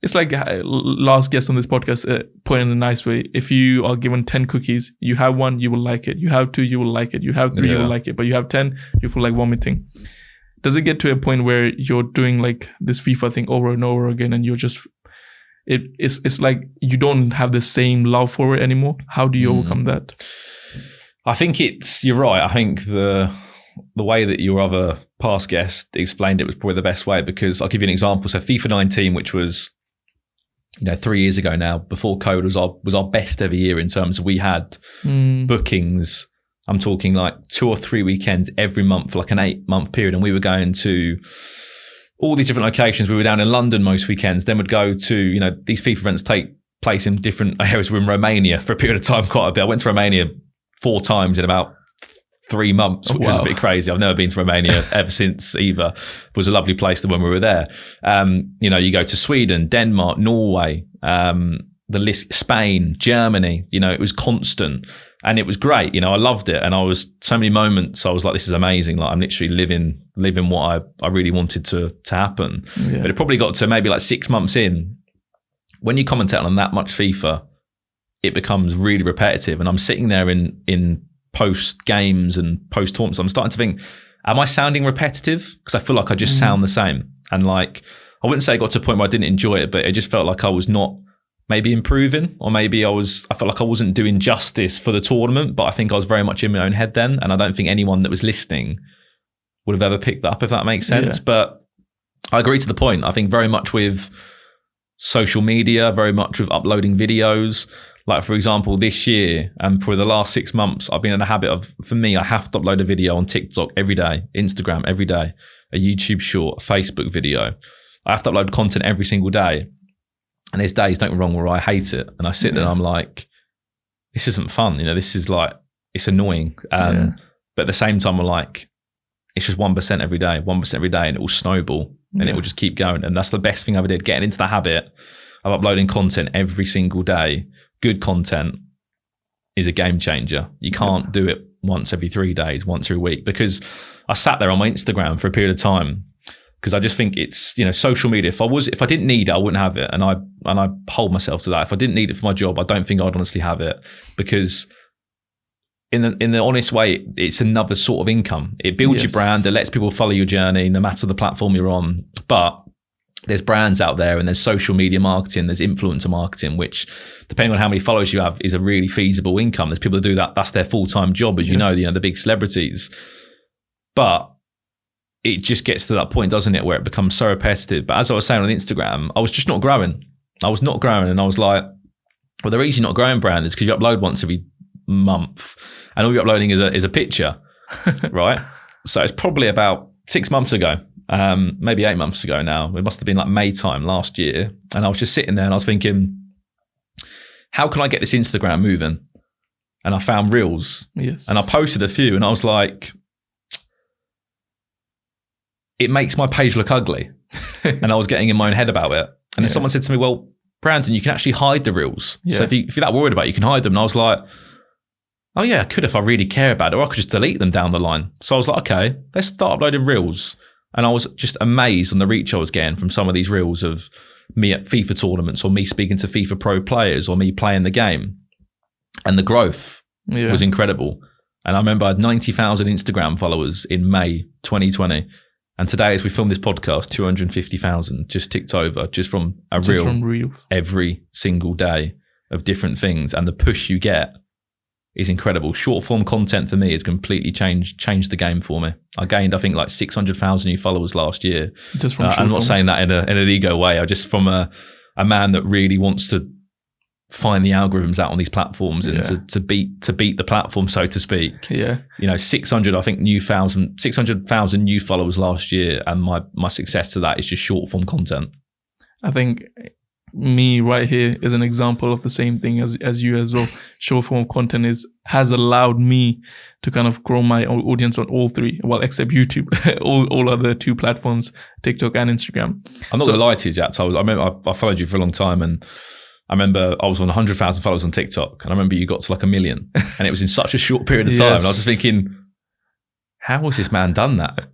it's like last guest on this podcast put it in a nice way. If you are given 10 cookies, you have one, you will like it. You have 2, you will like it. You have 3, you will like it. But you have 10, you feel like vomiting. Does it get to a point where you're doing like this FIFA thing over and over again, and you're just, it's like you don't have the same love for it anymore? How do you overcome that? I think you're right. I think the way that your other past guest explained it was probably the best way, because I'll give you an example. So FIFA 19, which was, 3 years ago now, before COVID, was our best ever year in terms of we had bookings. I'm talking like 2 or 3 weekends every month for like an 8-month period. And we were going to all these different locations. We were down in London most weekends, then would go to, these FIFA events take place in different areas. We were in Romania for a period of time, quite a bit. I went to Romania 4 times in about 3 months, which was a bit crazy. I've never been to Romania ever since either. It was a lovely place when we were there. You go to Sweden, Denmark, Norway, the list, Spain, Germany, it was constant and it was great. I loved it. And so many moments I was like, this is amazing. Like I'm literally living what I really wanted to happen. Yeah. But it probably got to maybe like 6 months in. When you commentate on that much FIFA, it becomes really repetitive. And I'm sitting there in post games and post tournaments, I'm starting to think, am I sounding repetitive? Because I feel like I just sound the same. And like, I wouldn't say I got to a point where I didn't enjoy it, but it just felt like I was not maybe improving, or maybe I felt like I wasn't doing justice for the tournament, but I think I was very much in my own head then. And I don't think anyone that was listening would have ever picked that up, if that makes sense. Yeah. But I agree to the point. I think very much with social media, very much with uploading videos. Like, for example, this year and for the last 6 months, I've been in a habit of, for me, I have to upload a video on TikTok every day, Instagram every day, a YouTube short, a Facebook video. I have to upload content every single day. And there's days, don't get me wrong, where I hate it. And I sit there and I'm like, this isn't fun. This is like, it's annoying. But at the same time, I'm like, it's just 1% every day, 1% every day, and it will snowball and it will just keep going. And that's the best thing I ever did, getting into the habit of uploading content every single day. Good content is a game changer. You can't do it once every 3 days, once every week, because I sat there on my Instagram for a period of time because I just think it's, social media. If I didn't need it, I wouldn't have it. And I hold myself to that. If I didn't need it for my job, I don't think I'd honestly have it, because in the honest way, it's another sort of income. It builds your brand. It lets people follow your journey, no matter the platform you're on. But there's brands out there, and there's social media marketing, there's influencer marketing, which, depending on how many followers you have, is a really feasible income. There's people that do that. That's their full-time job, as you know, the big celebrities. But it just gets to that point, doesn't it, where it becomes so repetitive. But as I was saying on Instagram, I was just not growing. I was not growing. And I was like, well, the reason you're not growing, brand, is because you upload once every month and all you're uploading is a picture, right? So it's probably about 6 months ago. Maybe 8 months ago now. It must have been like May time last year. And I was just sitting there and I was thinking, how can I get this Instagram moving? And I found Reels. Yes. And I posted a few and I was like, it makes my page look ugly. And I was getting in my own head about it. And then someone said to me, well, Brandon, you can actually hide the Reels. Yeah. So if you're that worried about it, you can hide them. And I was like, oh yeah, I could if I really care about it, or I could just delete them down the line. So I was like, okay, let's start uploading Reels. And I was just amazed on the reach I was getting from some of these Reels of me at FIFA tournaments, or me speaking to FIFA pro players, or me playing the game. And the growth was incredible. And I remember I had 90,000 Instagram followers in May 2020. And today, as we film this podcast, 250,000 just ticked over just from a reel from Reels. Every single day of different things. And the push you get is incredible. Short form content for me has completely changed the game for me. I gained, I think, like 600,000 new followers last year. Just from I'm not saying that in an ego way. I just from a man that really wants to find the algorithms out on these platforms and to beat the platform, so to speak. Yeah. 600,000 new followers last year, and my success to that is just short form content. I think me right here is an example of the same thing as you as well. Short form content has allowed me to kind of grow my audience on all three, well, except YouTube, all other two platforms, TikTok and Instagram. I'm not gonna lie to you, Jack. I remember I followed you for a long time, and I remember I was on 100,000 followers on TikTok, and I remember you got to like 1 million, and it was in such a short period of time. And I was just thinking, how has this man done that?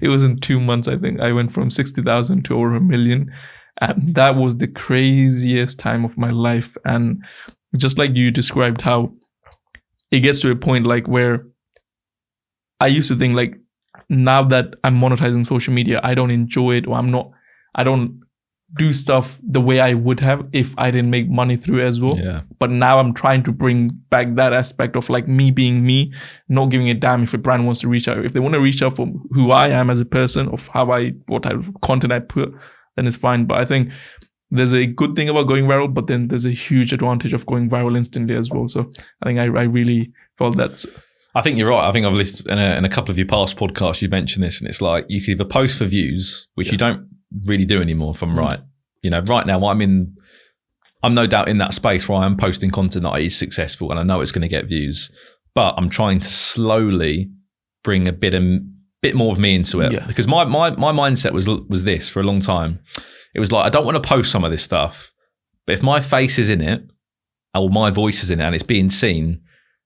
It was in 2 months, I think. I went from 60,000 to over 1 million. And that was the craziest time of my life. And just like you described how it gets to a point like where I used to think like, now that I'm monetizing social media, I don't enjoy it, or I don't do stuff the way I would have if I didn't make money through it as well. Yeah. But now I'm trying to bring back that aspect of like me being me, not giving a damn if a brand wants to reach out. If they want to reach out for who I am as a person, of what type of content I put, then it's fine. But I think there's a good thing about going viral, but then there's a huge advantage of going viral instantly as well. So I think I really felt that. I think you're right. I think I've listened in a couple of your past podcasts, you mentioned this, and it's like you could either post for views, which you don't really do anymore, if I'm right. Right now I'm no doubt in that space where I am posting content that is successful and I know it's going to get views, but I'm trying to slowly bring a bit more of me into it, because my mindset was this for a long time. It was like, I don't want to post some of this stuff, but if my face is in it or my voice is in it and it's being seen,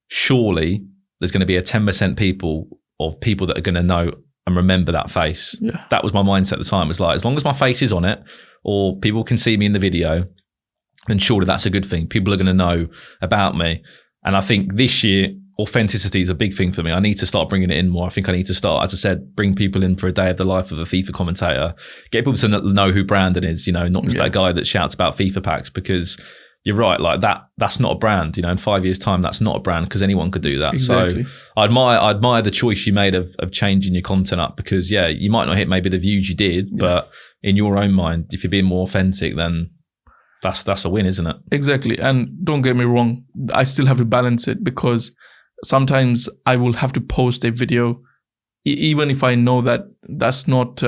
surely there's going to be a 10% people that are going to know and remember that face. Yeah. That was my mindset at the time. It was like, as long as my face is on it or people can see me in the video, then surely that's a good thing. People are going to know about me. And I think this year, authenticity is a big thing for me. I need to start bringing it in more. I think I need to start, as I said, bring people in for a day of the life of a FIFA commentator, get people to know who Brandon is, not just that guy that shouts about FIFA packs, because you're right, like that's not a brand, in 5 years' time, that's not a brand, because anyone could do that. Exactly. So I admire the choice you made of changing your content up, because you might not hit maybe the views you did, but in your own mind, if you're being more authentic, then that's a win, isn't it? Exactly. And don't get me wrong, I still have to balance it, because sometimes I will have to post a video, even if I know that that's not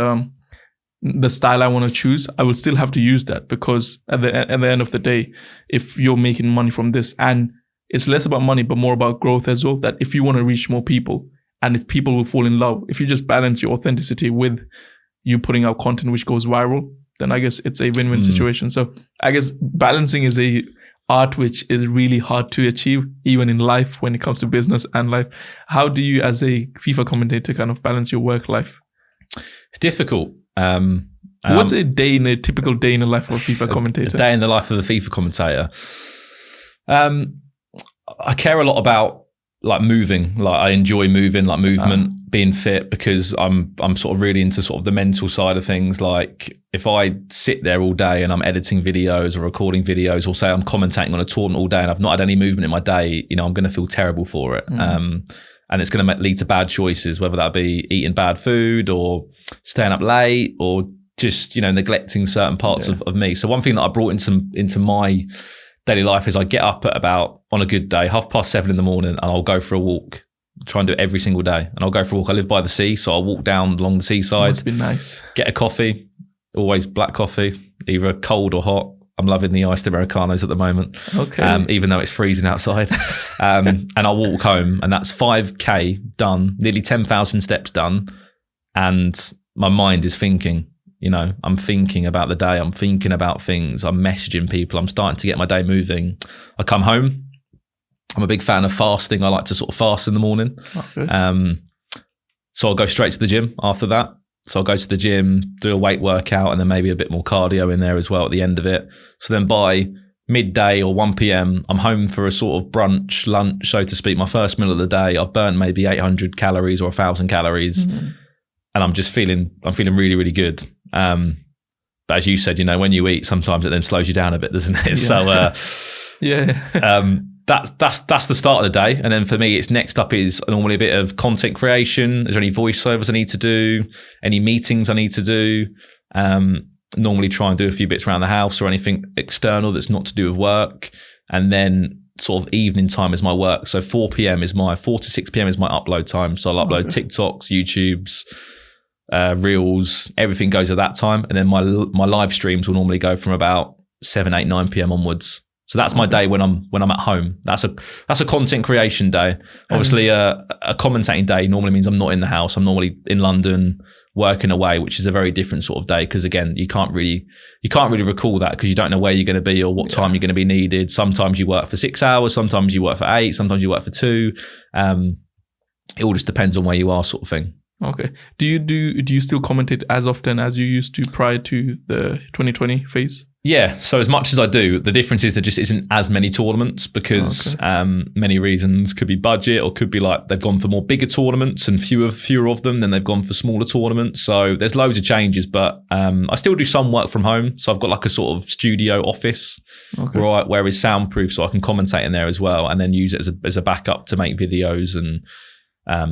the style I want to choose. I will still have to use that, because at the end of the day, if you're making money from this, and it's less about money but more about growth as well, that if you want to reach more people and if people will fall in love, if you just balance your authenticity with you putting out content which goes viral, then I guess it's a win-win situation. So I guess balancing is a art which is really hard to achieve, even in life, when it comes to business and life. How do you, as a FIFA commentator, kind of balance your work life? It's difficult. What's a typical day in the life of a FIFA commentator? A day in the life of a FIFA commentator. I care a lot about like moving. Like I enjoy moving, like movement, being fit, because I'm sort of really into sort of the mental side of things. Like if I sit there all day and I'm editing videos or recording videos, or say I'm commentating on a tournament all day and I've not had any movement in my day, I'm going to feel terrible for it. And it's going to lead to bad choices, whether that be eating bad food or staying up late or just, neglecting certain parts of me. So one thing that I brought into my daily life is I get up at about, on a good day, 7:30 in the morning, and I'll go for a walk. Try and do it every single day. And I'll go for a walk. I live by the sea, so I'll walk down along the seaside. Must be nice. Get a coffee, always black coffee, either cold or hot. I'm loving the iced Americanos at the moment. Okay. Even though it's freezing outside. And I'll walk home, and that's 5K done, nearly 10,000 steps done. And my mind is thinking, I'm thinking about the day. I'm thinking about things. I'm messaging people. I'm starting to get my day moving. I come home. I'm a big fan of fasting. I like to sort of fast in the morning. Okay. So I'll go straight to the gym after that. So I'll go to the gym, do a weight workout, and then maybe a bit more cardio in there as well at the end of it. So then by midday or 1 p.m, I'm home for a sort of brunch, lunch, so to speak, my first meal of the day. I've burnt maybe 800 calories or 1,000 calories. Mm-hmm. And I'm feeling really, really good. But as you said, when you eat, sometimes it then slows you down a bit, doesn't it? Yeah. So, that's the start of the day. And then for me, it's next up is normally a bit of content creation. Is there any voiceovers I need to do? Any meetings I need to do? Normally try and do a few bits around the house or anything external that's not to do with work. And then sort of evening time is my work. So 4 to 6 p.m. is my upload time. So I'll upload TikToks, YouTubes, Reels, everything goes at that time. And then my live streams will normally go from about 7, 8, 9 p.m. onwards. So that's my day when I'm at home. That's a content creation day. Obviously, a commentating day normally means I'm not in the house. I'm normally in London working away, which is a very different sort of day because again, you can't really recall that because you don't know where you're going to be or what time you're going to be needed. Sometimes you work for 6 hours, sometimes you work for 8, sometimes you work for 2. It all just depends on where you are, sort of thing. Okay. Do you still commentate as often as you used to prior to the 2020 phase? Yeah. So as much as I do, the difference is there just isn't as many tournaments because many reasons. Could be budget or could be like they've gone for more bigger tournaments and fewer of them, then they've gone for smaller tournaments. So there's loads of changes, but I still do some work from home. So I've got like a sort of studio office where it's soundproof so I can commentate in there as well and then use it as a backup to make videos and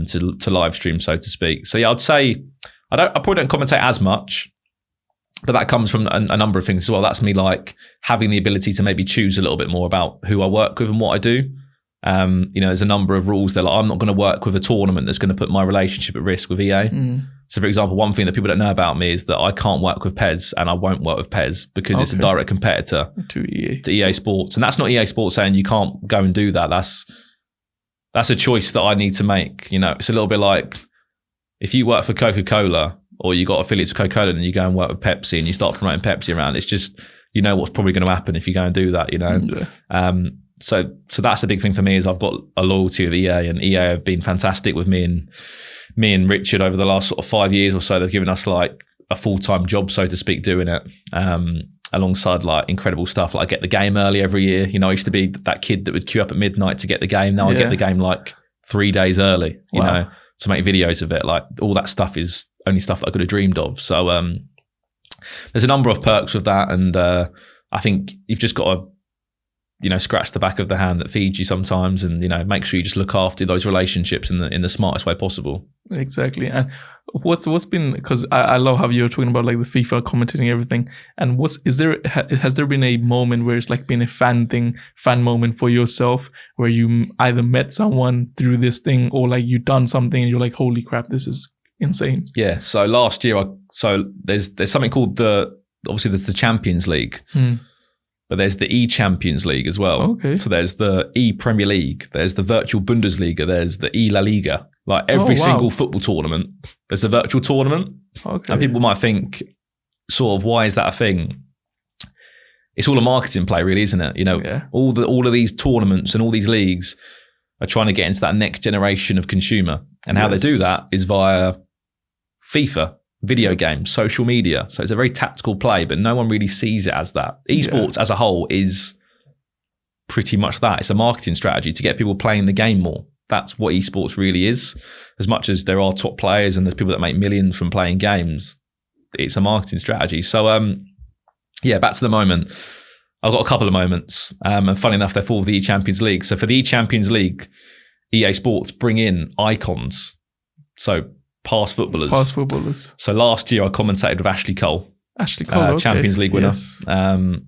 to live stream, so to speak. So yeah, I'd say I probably don't commentate as much, but that comes from a number of things as well. That's me like having the ability to maybe choose a little bit more about who I work with and what I do. There's a number of rules that like, I'm not going to work with a tournament that's going to put my relationship at risk with EA. So for example, one thing that people don't know about me is that I can't work with PES and I won't work with PES because it's a direct competitor to EA Sports. And that's not EA Sports saying you can't go and do that. That's a choice that I need to make. It's a little bit like if you work for Coca-Cola or you got affiliates of Coca-Cola and you go and work with Pepsi and you start promoting Pepsi around, it's just, what's probably going to happen if you go and do that, So that's a big thing for me is I've got a loyalty with EA and EA have been fantastic with me and Richard over the last sort of 5 years or so. They've given us like a full-time job, so to speak, doing it. Alongside like incredible stuff. Like I get the game early every year. I used to be that kid that would queue up at midnight to get the game. Now I get the game like 3 days early, to make videos of it. Like all that stuff is only stuff that I could have dreamed of. So there's a number of perks with that. And I think you've just got to, scratch the back of the hand that feeds you sometimes and, make sure you just look after those relationships in the smartest way possible. Exactly. And what's been, because I love how you're talking about like the FIFA commentating and everything. And has there been a moment where it's like been a fan moment for yourself where you either met someone through this thing or like you done something and you're like, holy crap, this is insane. Yeah. So last year, there's something called obviously there's the Champions League. But there's the E-Champions League as well. Okay. So there's the E-Premier League, there's the virtual Bundesliga, there's the E-La Liga. Like every single football tournament, there's a virtual tournament. Okay. And people might think, sort of, why is that a thing? It's all a marketing play, really, isn't it? All of these tournaments and all these leagues are trying to get into that next generation of consumer. And how they do that is via FIFA. Video games, social media. So it's a very tactical play, but no one really sees it as that. Esports as a whole is pretty much that. It's a marketing strategy to get people playing the game more. That's what esports really is. As much as there are top players and there's people that make millions from playing games, it's a marketing strategy. So back to the moment. I've got a couple of moments. And funny enough, they're for the E-Champions League. So for the E-Champions League, EA Sports bring in icons. So past footballers. So last year I commentated with Ashley Cole. Champions League winner. Yes. The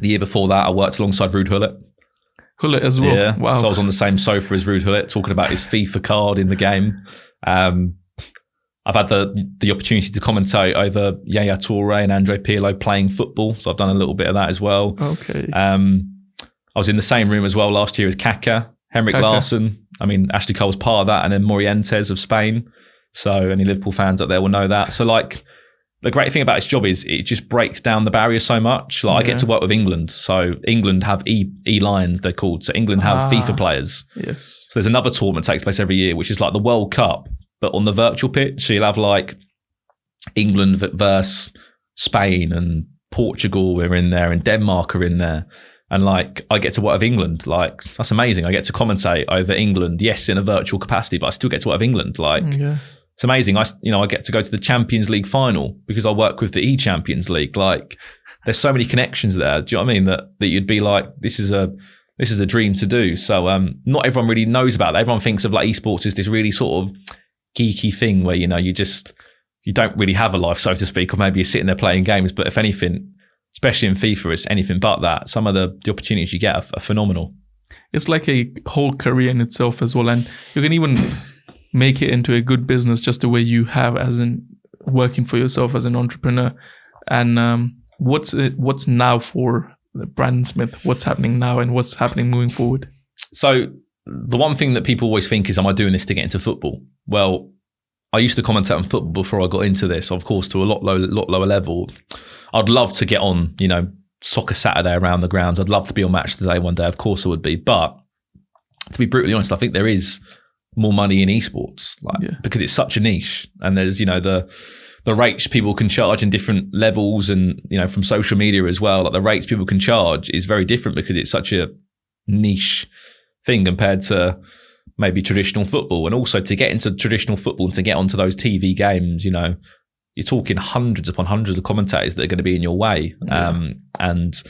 year before that I worked alongside Ruud Gullit as well. Yeah. Wow. So I was on the same sofa as Ruud Gullit talking about his FIFA card in the game. I've had the opportunity to commentate over Yaya Toure and Andre Pirlo playing football. So I've done a little bit of that as well. Okay. I was in the same room as well last year as Kaká, Henrik Larsson. I mean, Ashley Cole was part of that, and then Morientes of Spain. So any Liverpool fans out there will know that. So like the great thing about this job is it just breaks down the barrier so much. Like I get to work with England. So England have E-Lions, they're called. So England have FIFA players. Yes. So there's another tournament that takes place every year, which is like the World Cup, but on the virtual pitch. So you'll have like England versus Spain and Portugal are in there and Denmark are in there. And like, I get to work with England. Like, that's amazing. I get to commentate over England. Yes, in a virtual capacity, but I still get to work with England. Like, it's amazing. I get to go to the Champions League final because I work with the E-Champions League. Like, there's so many connections there. Do you know what I mean? That you'd be like, this is a this is a dream to do. So not everyone really knows about that. Everyone thinks of like esports as this really sort of geeky thing where, you know, you don't really have a life, so to speak, or maybe you're sitting there playing games. But if anything, especially in FIFA, it's anything but that. Some of the opportunities you get are phenomenal. It's like a whole career in itself as well. And you can even make it into a good business just the way you have as in working for yourself as an entrepreneur. And what's now for Brandon Smith? What's happening now and what's happening moving forward? So the one thing that people always think is, am I doing this to get into football? Well, I used to commentate on football before I got into this, of course, to a lot lower level. I'd love to get on, you know, Soccer Saturday around the grounds. I'd love to be on Match Today one day. Of course I would be. But to be brutally honest, I think there is more money in esports, because it's such a niche. And there's, you know, the rates people can charge in different levels, and, you know, from social media as well, like the rates people can charge is very different because it's such a niche thing compared to maybe traditional football. And also to get into traditional football and to get onto those TV games, you know, you're talking hundreds upon hundreds of commentators that are going to be in your way. And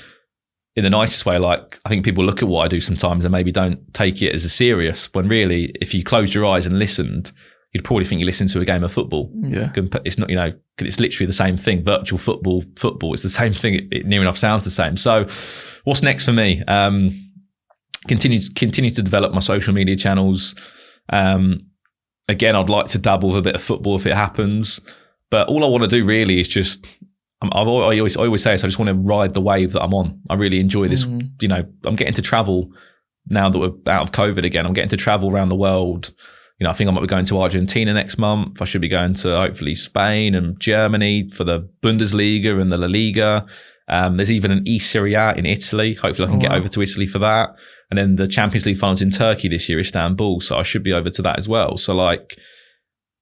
in the nicest way, like, I think people look at what I do sometimes and maybe don't take it as a serious, when really, if you closed your eyes and listened, you'd probably think you listened to a game of football. Yeah. It's not, you know, it's literally the same thing. Virtual football, it's the same thing. It near enough sounds the same. So what's next for me? Continue to develop my social media channels. Again, I'd like to dabble with a bit of football if it happens. But all I want to do really is just, I always say this, I just want to ride the wave that I'm on. I really enjoy this. You know, I'm getting to travel now that we're out of COVID again. I'm getting to travel around the world. You know, I think I might be going to Argentina next month. I should be going to hopefully Spain and Germany for the Bundesliga and the La Liga. There's even an Serie A in Italy. Hopefully I can get over to Italy for that. And then the Champions League finals in Turkey this year, Istanbul. So I should be over to that as well. So like,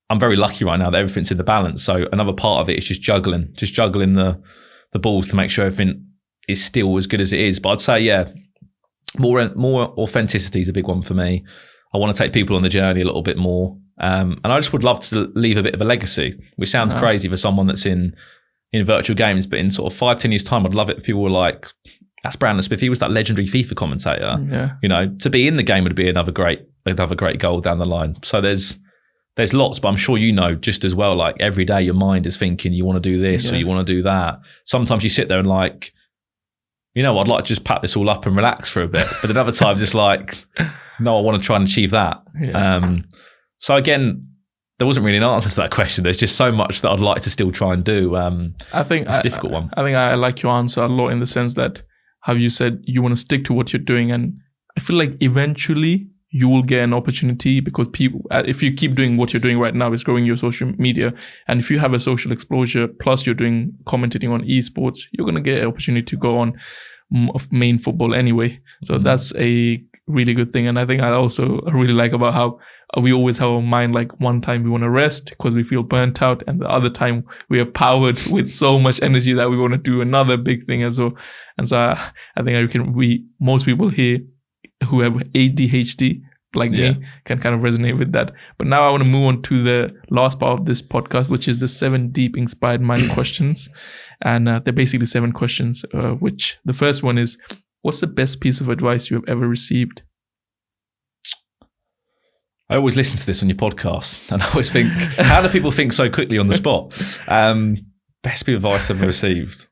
I'm very lucky right now that everything's in the balance. So another part of it is just juggling the balls to make sure everything is still as good as it is. But I'd say, yeah, more authenticity is a big one for me. I want to take people on the journey a little bit more. And I just would love to leave a bit of a legacy, which sounds crazy for someone that's in virtual games, but in sort of 5-10 years time, I'd love it if people were like, that's Brandon Smith. He was that legendary FIFA commentator. Yeah. You know, to be in the game would be another great goal down the line. So there's lots, but I'm sure you know just as well, like every day your mind is thinking you want to do this or you want to do that. Sometimes you sit there and like, you know, I'd like to just pack this all up and relax for a bit. But at other times it's like, no, I want to try and achieve that. Yeah. So again, there wasn't really an answer to that question. There's just so much that I'd like to still try and do. I think it's a difficult one. I think I like your answer a lot in the sense that how you said you want to stick to what you're doing. And I feel like eventually you will get an opportunity because people, if you keep doing what you're doing right now, is growing your social media. And if you have a social exposure, plus you're doing commentating on esports, you're going to get an opportunity to go on main football anyway. So that's a really good thing. And I think I also really like about how we always have a mind, like one time we want to rest because we feel burnt out, and the other time we are powered with so much energy that we want to do another big thing as well. And so I think most people here who have ADHD like me can kind of resonate with that. But now I want to move on to the last part of this podcast, which is the 7 deep inspired mind questions. And they're basically 7 questions, which the first one is, what's the best piece of advice you have ever received? I always listen to this on your podcast and I always think, how do people think so quickly on the spot? Best piece of advice I've ever received.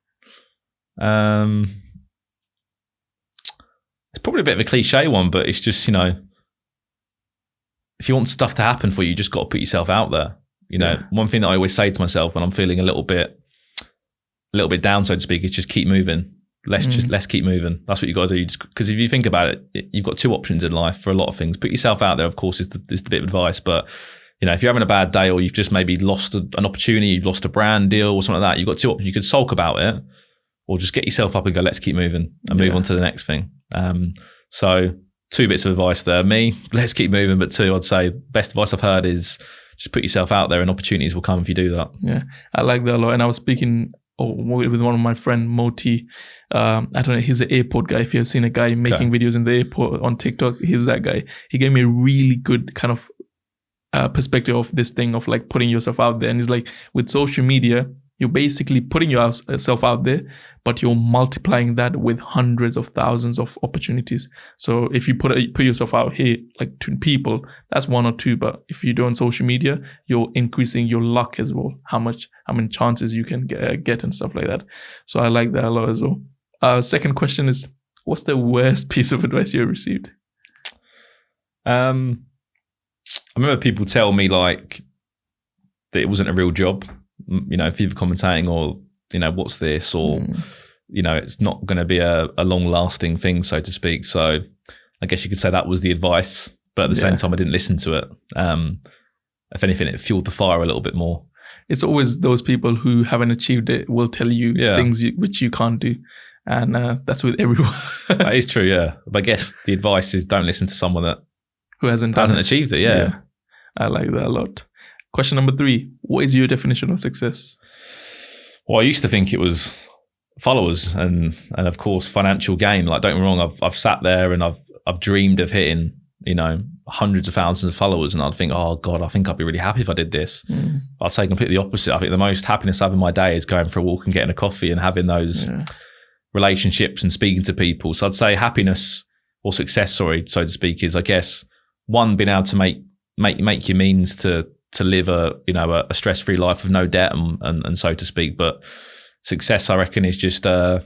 It's probably a bit of a cliche one, but it's just, you know, if you want stuff to happen for you, you just got to put yourself out there. You know, one thing that I always say to myself when I'm feeling a little bit down, so to speak, is just keep moving. Let's keep moving. That's what you got to do. Because if you think about it, you've got 2 options in life for a lot of things. Put yourself out there, of course, is the bit of advice. But, you know, if you're having a bad day or you've just maybe lost an opportunity, you've lost a brand deal or something like that, you've got 2 options. You could sulk about it or just get yourself up and go, let's keep moving and move on to the next thing. So 2 bits of advice there. Me, let's keep moving. But 2, I'd say best advice I've heard is just put yourself out there and opportunities will come if you do that. Yeah, I like that a lot. And I was speaking with one of my friend Moti. I don't know, he's an airport guy. If you have seen a guy making videos in the airport on TikTok, he's that guy. He gave me a really good kind of perspective of this thing of like putting yourself out there. And he's like, with social media, you're basically putting yourself out there, but you're multiplying that with hundreds of thousands of opportunities. So if you put yourself out here, like to people, that's one or two. But if you do on social media, you're increasing your luck as well. How many chances you can get and stuff like that. So I like that a lot as well. Second question is, what's the worst piece of advice you ever received? I remember people tell me like that it wasn't a real job, FIFA commentating, or, what's this, or, it's not going to be a long lasting thing, so to speak. So I guess you could say that was the advice, but at the same time, I didn't listen to it. If anything, it fueled the fire a little bit more. It's always those people who haven't achieved it will tell you things which you can't do. And that's with everyone. That is true, yeah. But I guess the advice is don't listen to someone who hasn't achieved it, yeah. I like that a lot. Question number 3. What is your definition of success? Well, I used to think it was followers and of course financial gain. Like, don't get me wrong, I've sat there and I've dreamed of hitting, hundreds of thousands of followers, and I'd think, oh God, I think I'd be really happy if I did this. I'd say completely opposite. I think the most happiness I have in my day is going for a walk and getting a coffee and having those relationships and speaking to people. So I'd say happiness, or success, so to speak, is, I guess, one, being able to make your means to live a stress-free life with no debt and so to speak. But success, I reckon, is just sort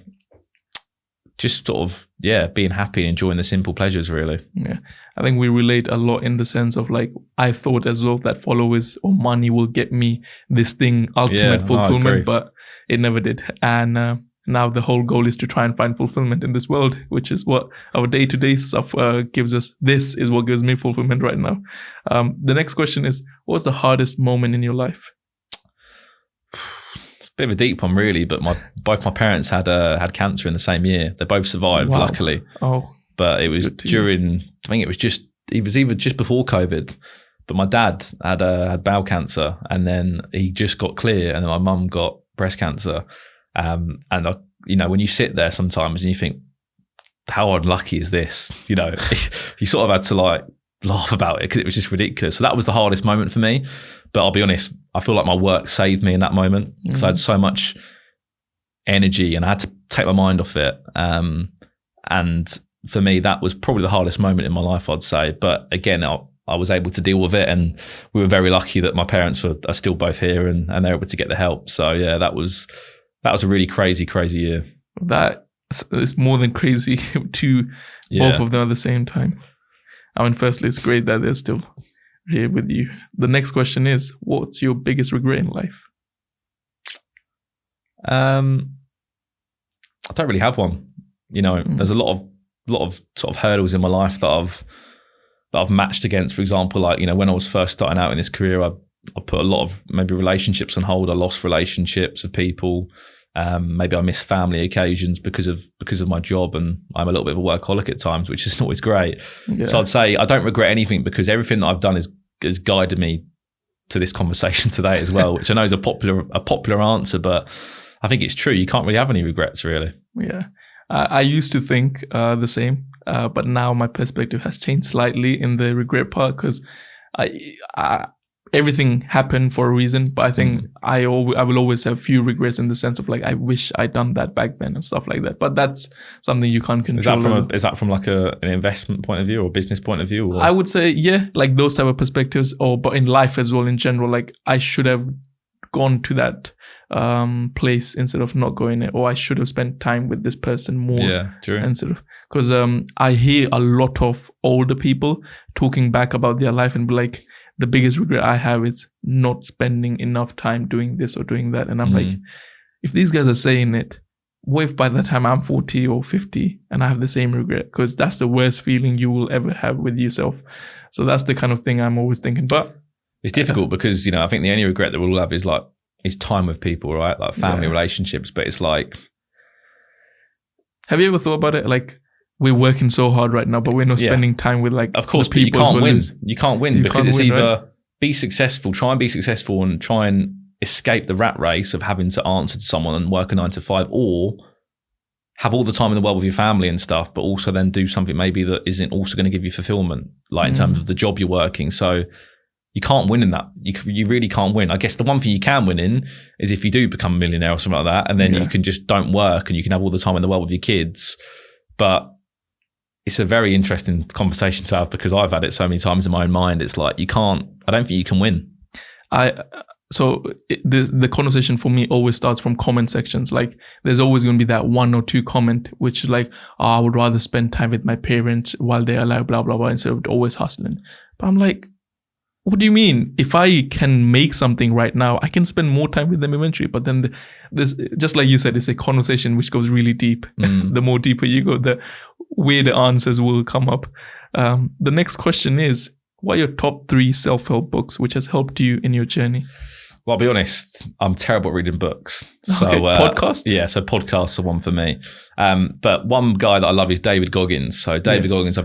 of, being happy and enjoying the simple pleasures, really. Yeah. I think we relate a lot in the sense of, like, I thought as well that followers or money will get me this thing, ultimate fulfillment, but it never did. And now the whole goal is to try and find fulfillment in this world, which is what our day-to-day stuff gives us. This is what gives me fulfillment right now. The next question is, what was the hardest moment in your life? It's a bit of a deep one, really, but both my parents had cancer in the same year. They both survived, luckily. Oh, but it was during, I think it was either just before COVID, but my dad had bowel cancer, and then he just got clear, and then my mum got breast cancer. And when you sit there sometimes and you think, how unlucky is this? You sort of had to like laugh about it because it was just ridiculous. So that was the hardest moment for me. But I'll be honest, I feel like my work saved me in that moment. So I had so much energy and I had to take my mind off it. And for me, that was probably the hardest moment in my life, I'd say. But again, I was able to deal with it, and we were very lucky that my parents are still both here and they're able to get the help. So yeah, that was a really crazy year. That is more than crazy to both of them at the same time. I mean, firstly, it's great that they're still here with you. The next question is, what's your biggest regret in life? I don't really have one. There's a lot of sort of hurdles in my life that I've matched against. For example, like, when I was first starting out in this career, I put a lot of maybe relationships on hold. I lost relationships with people. Maybe I miss family occasions because of my job, and I'm a little bit of a workaholic at times, which isn't always great. Yeah. So I'd say I don't regret anything, because everything that I've done has guided me to this conversation today as well, which I know is a popular answer, but I think it's true. You can't really have any regrets, really. Yeah, I used to think the same, but now my perspective has changed slightly in the regret part, because everything happened for a reason, but I think I will always have few regrets in the sense of, like, I wish I'd done that back then and stuff like that. But that's something you can't control. Is that from like an investment point of view or business point of view? Or? I would say, like those type of perspectives, but in life as well in general, like I should have gone to that place instead of not going there, or I should have spent time with this person more. Yeah, true. Instead of, because I hear a lot of older people talking back about their life and be like, the biggest regret I have is not spending enough time doing this or doing that. And I'm like, if these guys are saying it, what if by the time I'm 40 or 50 and I have the same regret? Because that's the worst feeling you will ever have with yourself. So that's the kind of thing I'm always thinking. But it's difficult because, I think the only regret that we'll have is time with people, right? Like family relationships. But it's like, have you ever thought about it? Like, we're working so hard right now, but we're not spending time with, like, of course, but you can't win. You can't win because it's either be successful, try and be successful and try and escape the rat race of having to answer to someone and work a 9 to 5, or have all the time in the world with your family and stuff, but also then do something maybe that isn't also going to give you fulfillment, like in terms of the job you're working. So you can't win in that. You really can't win. I guess the one thing you can win in is if you do become a millionaire or something like that, and then you can just don't work and you can have all the time in the world with your kids. But it's a very interesting conversation to have because I've had it so many times in my own mind. It's like I don't think you can win. The conversation for me always starts from comment sections. Like there's always going to be that one or two comment which is like, I would rather spend time with my parents while they're alive, blah blah blah, instead of always hustling. But I'm like, what do you mean? If I can make something right now, I can spend more time with them eventually. But then this, just like you said, it's a conversation which goes really deep. The more deeper you go, the weirder answers will come up. The next question is, what are your top 3 self-help books which has helped you in your journey? Well, I'll be honest, I'm terrible at reading books. So, podcast? Yeah, so podcasts are one for me. But one guy that I love is David Goggins. So David Goggins,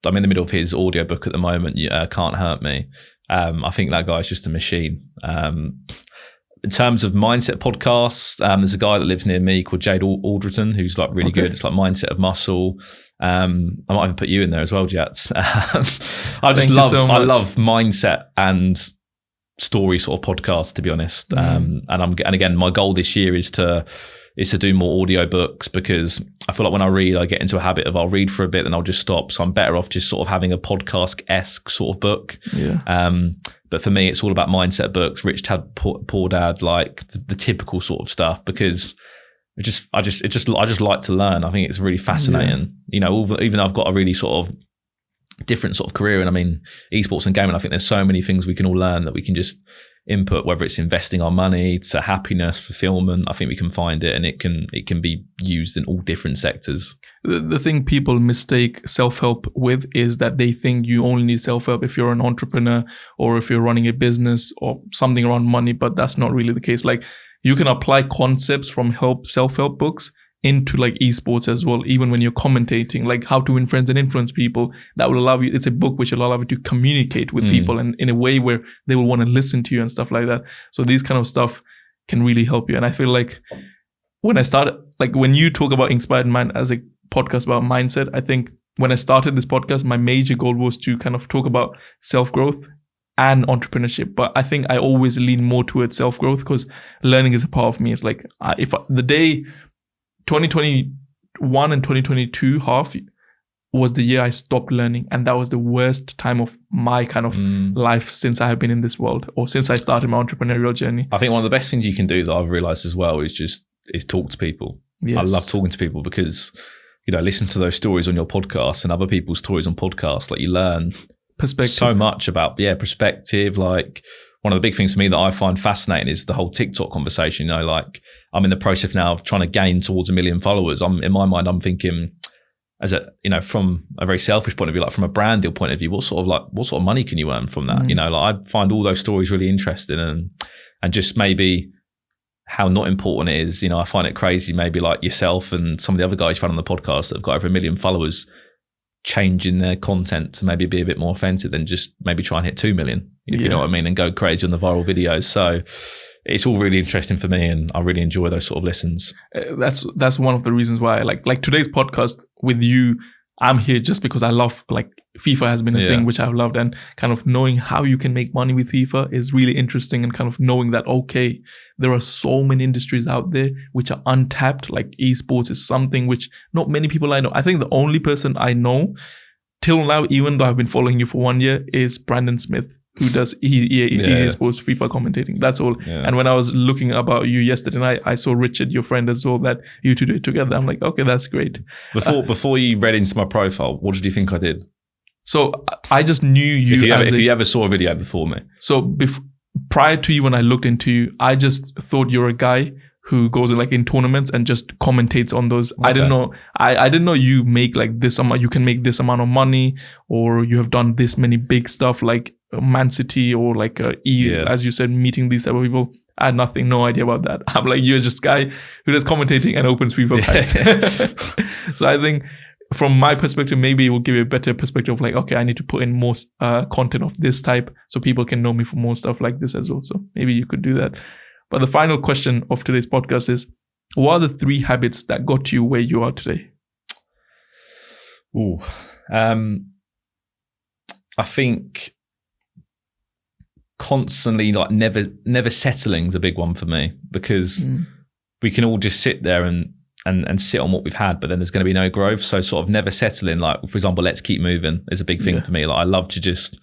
I'm in the middle of his audiobook at the moment, Can't Hurt Me. I think that guy is just a machine. In terms of mindset podcasts, there's a guy that lives near me called Jade Alderton, who's like really good. It's like Mindset of Muscle. I might even put you in there as well, Jats. I love mindset and story sort of podcasts, to be honest. And again, my goal this year is to do more audiobooks because I feel like when I read, I get into a habit of I'll read for a bit and I'll just stop. So I'm better off just sort of having a podcast-esque sort of book. Yeah. But for me, it's all about mindset books, Rich Dad, Poor Dad, like the typical sort of stuff because I just like to learn. I think it's really fascinating. You know, even though I've got a really sort of different sort of career, and I mean, esports and gaming, I think there's so many things we can all learn that we can just input, whether it's investing our money to happiness, fulfillment. I think we can find it and it can be used in all different sectors. The thing people mistake self-help with is that they think you only need self-help if you're an entrepreneur or if you're running a business or something around money, but that's not really the case. Like you can apply concepts from self-help books into like esports as well, even when you're commentating, like how to win friends and influence people. That will allow you, it's a book which will allow you to communicate with people and in a way where they will want to listen to you and stuff like that. So these kind of stuff can really help you. And I feel like when I started, like when you talk about Inkspired Mind as a podcast about mindset, I think when I started this podcast, my major goal was to kind of talk about self-growth and entrepreneurship. But I think I always lean more towards self-growth because learning is a part of me. It's like the day 2021 and 2022 half was the year I stopped learning, and that was the worst time of my kind of life since I have been in this world or since I started my entrepreneurial journey. I think one of the best things you can do that I've realized as well is talk to people. Yes. I love talking to people because, you know, listen to those stories on your podcast and other people's stories on podcasts. Like you learn perspective so much about perspective. Like one of the big things for me that I find fascinating is the whole TikTok conversation. You know, like I'm in the process now of trying to gain towards 1 million followers. In my mind, I'm thinking from a very selfish point of view, like from a brand deal point of view, what sort of money can you earn from that? You know, like I find all those stories really interesting and just maybe how not important it is. You know, I find it crazy, maybe like yourself and some of the other guys you found on the podcast that have got over 1 million followers changing their content to maybe be a bit more authentic than just maybe try and hit 2 million, if you know what I mean, and go crazy on the viral videos. So it's all really interesting for me and I really enjoy those sort of listens. That's one of the reasons why I like today's podcast with you. I'm here just because I love, like, FIFA has been a thing which I've loved, and kind of knowing how you can make money with FIFA is really interesting, and kind of knowing that, okay, there are so many industries out there which are untapped. Like esports is something which not many people I know. I think the only person I know till now, even though I've been following you for 1 year, is Brandon Smith, who does Esports FIFA commentating. That's all. Yeah. And when I was looking about you yesterday night, I saw Richard, your friend as well, that you two do it together. I'm like, okay, that's great. Before you read into my profile, what did you think I did? So I just knew you. If you ever saw a video before me. So prior to you, when I looked into you, I just thought you're a guy who goes in tournaments and just commentates on those. Okay. I didn't know. I didn't know you make like this amount. You can make this amount of money, or you have done this many big stuff like Man City or like as you said, meeting these type of people. I had no idea about that. I'm like, you're just a guy who does commentating and opens FIFA packs. So I think from my perspective, maybe it will give you a better perspective of like, okay, I need to put in more content of this type so people can know me for more stuff like this as well. So maybe you could do that. But the final question of today's podcast is, what are the 3 habits that got you where you are today? I think constantly like never settling is a big one for me, because we can all just sit there and sit on what we've had, but then there's going to be no growth. So sort of never settling, like for example, let's keep moving is a big thing for me. Like I love to just,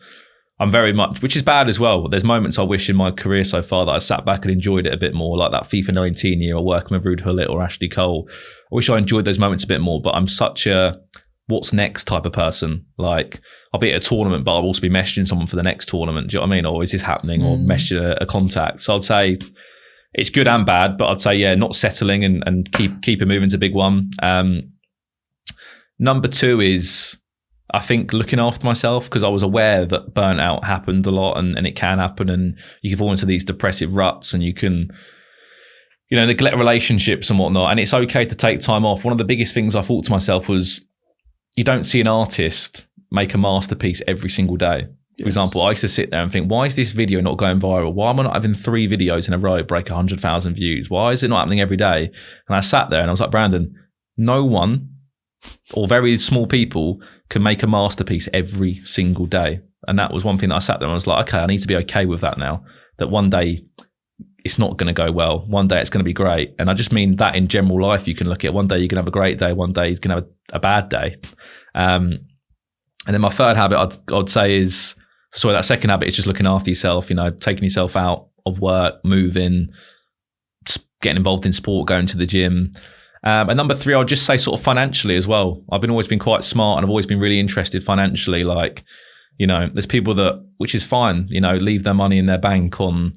I'm very much, which is bad as well. But there's moments I wish in my career so far that I sat back and enjoyed it a bit more, like that FIFA 19 year or working with Ruud Gullit or Ashley Cole. I wish I enjoyed those moments a bit more, but I'm such a what's next type of person. Like I'll be at a tournament, but I'll also be messaging someone for the next tournament. Do you know what I mean? Or is this happening? Or messaging a contact. So I'd say it's good and bad, but I'd say, not settling and keep it moving is a big one. Number 2 is, I think, looking after myself, because I was aware that burnout happened a lot and it can happen, and you can fall into these depressive ruts, and you can, neglect relationships and whatnot. And it's okay to take time off. One of the biggest things I thought to myself was, you don't see an artist make a masterpiece every single day. For example, I used to sit there and think, why is this video not going viral? Why am I not having 3 videos in a row break 100,000 views? Why is it not happening every day? And I sat there and I was like, Brandon, no one or very small people can make a masterpiece every single day. And that was one thing that I sat there and I was like, okay, I need to be okay with that now, that one day it's not going to go well. One day it's going to be great. And I just mean that in general life, you can look at one day you can have a great day, one day you can have a bad day. And then my third habit I'd say is, that second habit is just looking after yourself, taking yourself out of work, moving, getting involved in sport, going to the gym. And number 3, I'll just say sort of financially as well. I've always been quite smart, and I've always been really interested financially. Like, there's people that, which is fine, leave their money in their bank on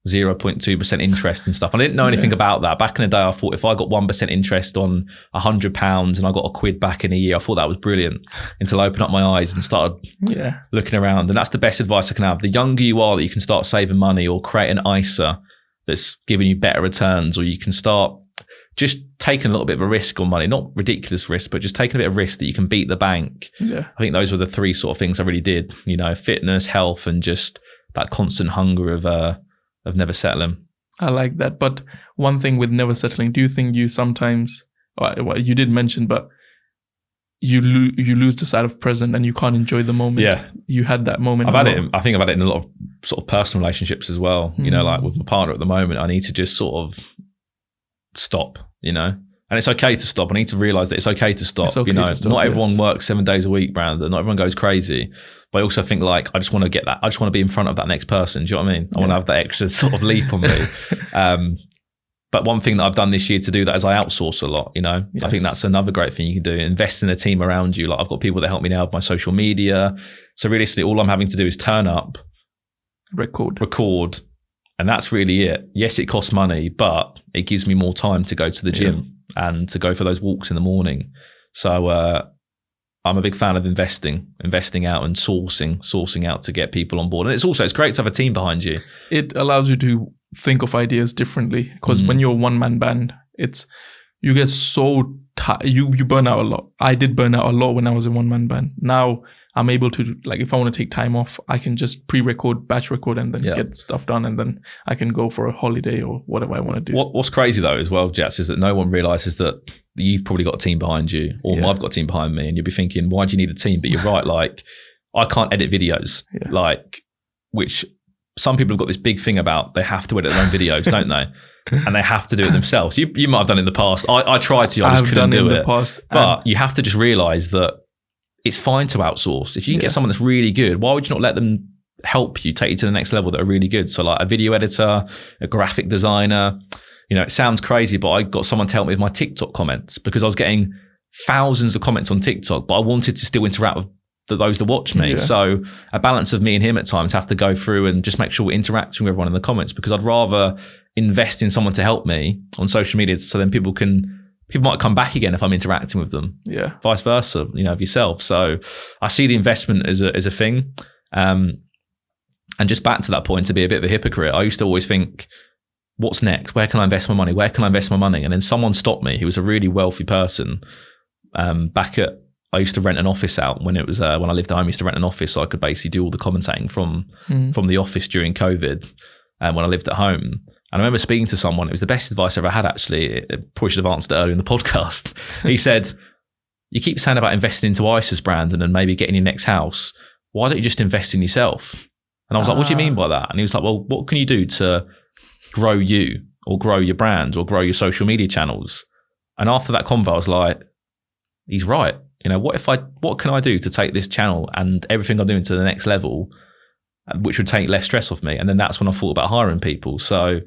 0.2% interest and stuff. I didn't know anything about that. Back in the day, I thought if I got 1% interest on £100 and I got £1 back in a year, I thought that was brilliant, until I opened up my eyes and started looking around. And that's the best advice I can have. The younger you are, that you can start saving money or create an ISA that's giving you better returns, or you can start just taking a little bit of a risk on money, not ridiculous risk, but just taking a bit of risk that you can beat the bank. I think those were the 3 sort of things I really did, fitness, health, and just that constant hunger of never settling. I like that. But one thing with never settling, do you think you sometimes, well, you did mention, but you lose the side of present and you can't enjoy the moment? Yeah. You had that moment. I think I've had it in a lot of sort of personal relationships as well. Like with my partner at the moment, I need to just sort of stop, and it's okay to stop. I need to realize that it's okay to stop. Not everyone works 7 days a week, Brandon. Not everyone goes crazy. But I also think, like, I just want to get that. I just want to be in front of that next person. Do you know what I mean? I want to have that extra sort of leap on me. But one thing that I've done this year to do that is I outsource a lot, I think that's another great thing you can do. Invest in a team around you. Like, I've got people that help me now with my social media. So realistically, all I'm having to do is turn up, record. And that's really it. Yes, it costs money, but it gives me more time to go to the gym and to go for those walks in the morning. So I'm a big fan of investing out and sourcing out to get people on board. And it's great to have a team behind you. It allows you to think of ideas differently, because when you're a one-man band, you get so tired. You burn out a lot. I did burn out a lot when I was in one-man band. Now I'm able to, like, if I want to take time off, I can just pre-record, batch record, and then get stuff done, and then I can go for a holiday or whatever I want to do. What's crazy though as well, Jats, is that no one realizes that you've probably got a team behind you, or I've got a team behind me, and you'll be thinking, why do you need a team? But you're right, like, I can't edit videos, like, which some people have got this big thing about, they have to edit their own videos, don't they? And they have to do it themselves. You might have done it in the past. I tried to, I just couldn't do it. In the past, but you have to just realize that it's fine to outsource. If you can get someone that's really good, why would you not let them help you take you to the next level that are really good? So like a video editor, a graphic designer, it sounds crazy, but I got someone to help me with my TikTok comments, because I was getting thousands of comments on TikTok, but I wanted to still interact with those that watch me. So a balance of me and him at times have to go through and just make sure we're interacting with everyone in the comments, because I'd rather invest in someone to help me on social media, so then people might come back again if I'm interacting with them. Vice versa, of yourself. So I see the investment as a thing. And just back to that point, to be a bit of a hypocrite, I used to always think, what's next? Where can I invest my money? Where can I invest my money? And then someone stopped me, who was a really wealthy person. I used to rent an office out when I lived at home. I used to rent an office so I could basically do all the commentating from the office during COVID when I lived at home. And I remember speaking to someone, it was the best advice I ever had, actually. I probably should have answered it earlier in the podcast. He said, you keep saying about investing into ISAs, Brandon, and maybe getting your next house. Why don't you just invest in yourself? And I was like, what do you mean by that? And he was like, well, what can you do to grow you or grow your brand or grow your social media channels? And after that convo, I was like, he's right. You know, what can I do to take this channel and everything I'm doing to the next level, which would take less stress off me? And then that's when I thought about hiring people. So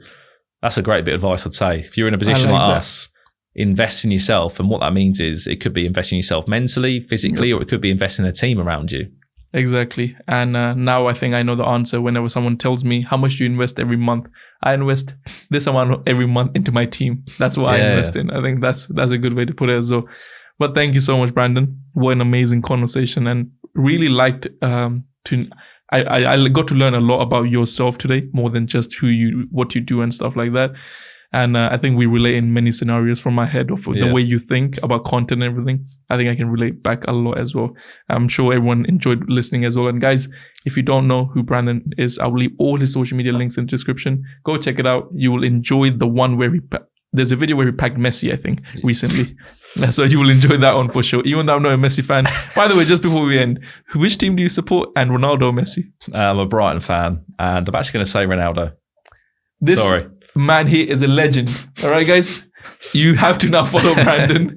that's a great bit of advice, I'd say. If you're in a position like us, invest in yourself. And what that means is it could be investing in yourself mentally, physically, or it could be investing in a team around you. Exactly. And now I think I know the answer. Whenever someone tells me, how much do you invest every month? I invest this amount every month into my team. That's what I invest in. I think that's a good way to put it as well. But thank you so much, Brandon. What an amazing conversation, and really liked I got to learn a lot about yourself today, more than just what you do and stuff like that. And I think we relate in many scenarios from my head of the way you think about content and everything. I think I can relate back a lot as well. I'm sure everyone enjoyed listening as well. And guys, if you don't know who Brandon is, I will leave all his social media links in the description. Go check it out. You will enjoy the one where there's a video where he packed Messi, I think, recently. So you will enjoy that one for sure, even though I'm not a Messi fan. By the way, just before we end, which team do you support, and Ronaldo or Messi? I'm a Brighton fan, and I'm actually going to say Ronaldo. Sorry. Man, he is a legend. All right, guys? You have to now follow Brandon.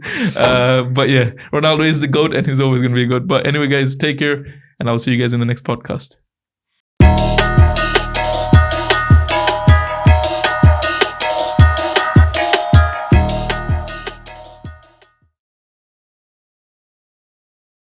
But yeah, Ronaldo is the GOAT, and he's always going to be a GOAT. But anyway, guys, take care, and I'll see you guys in the next podcast.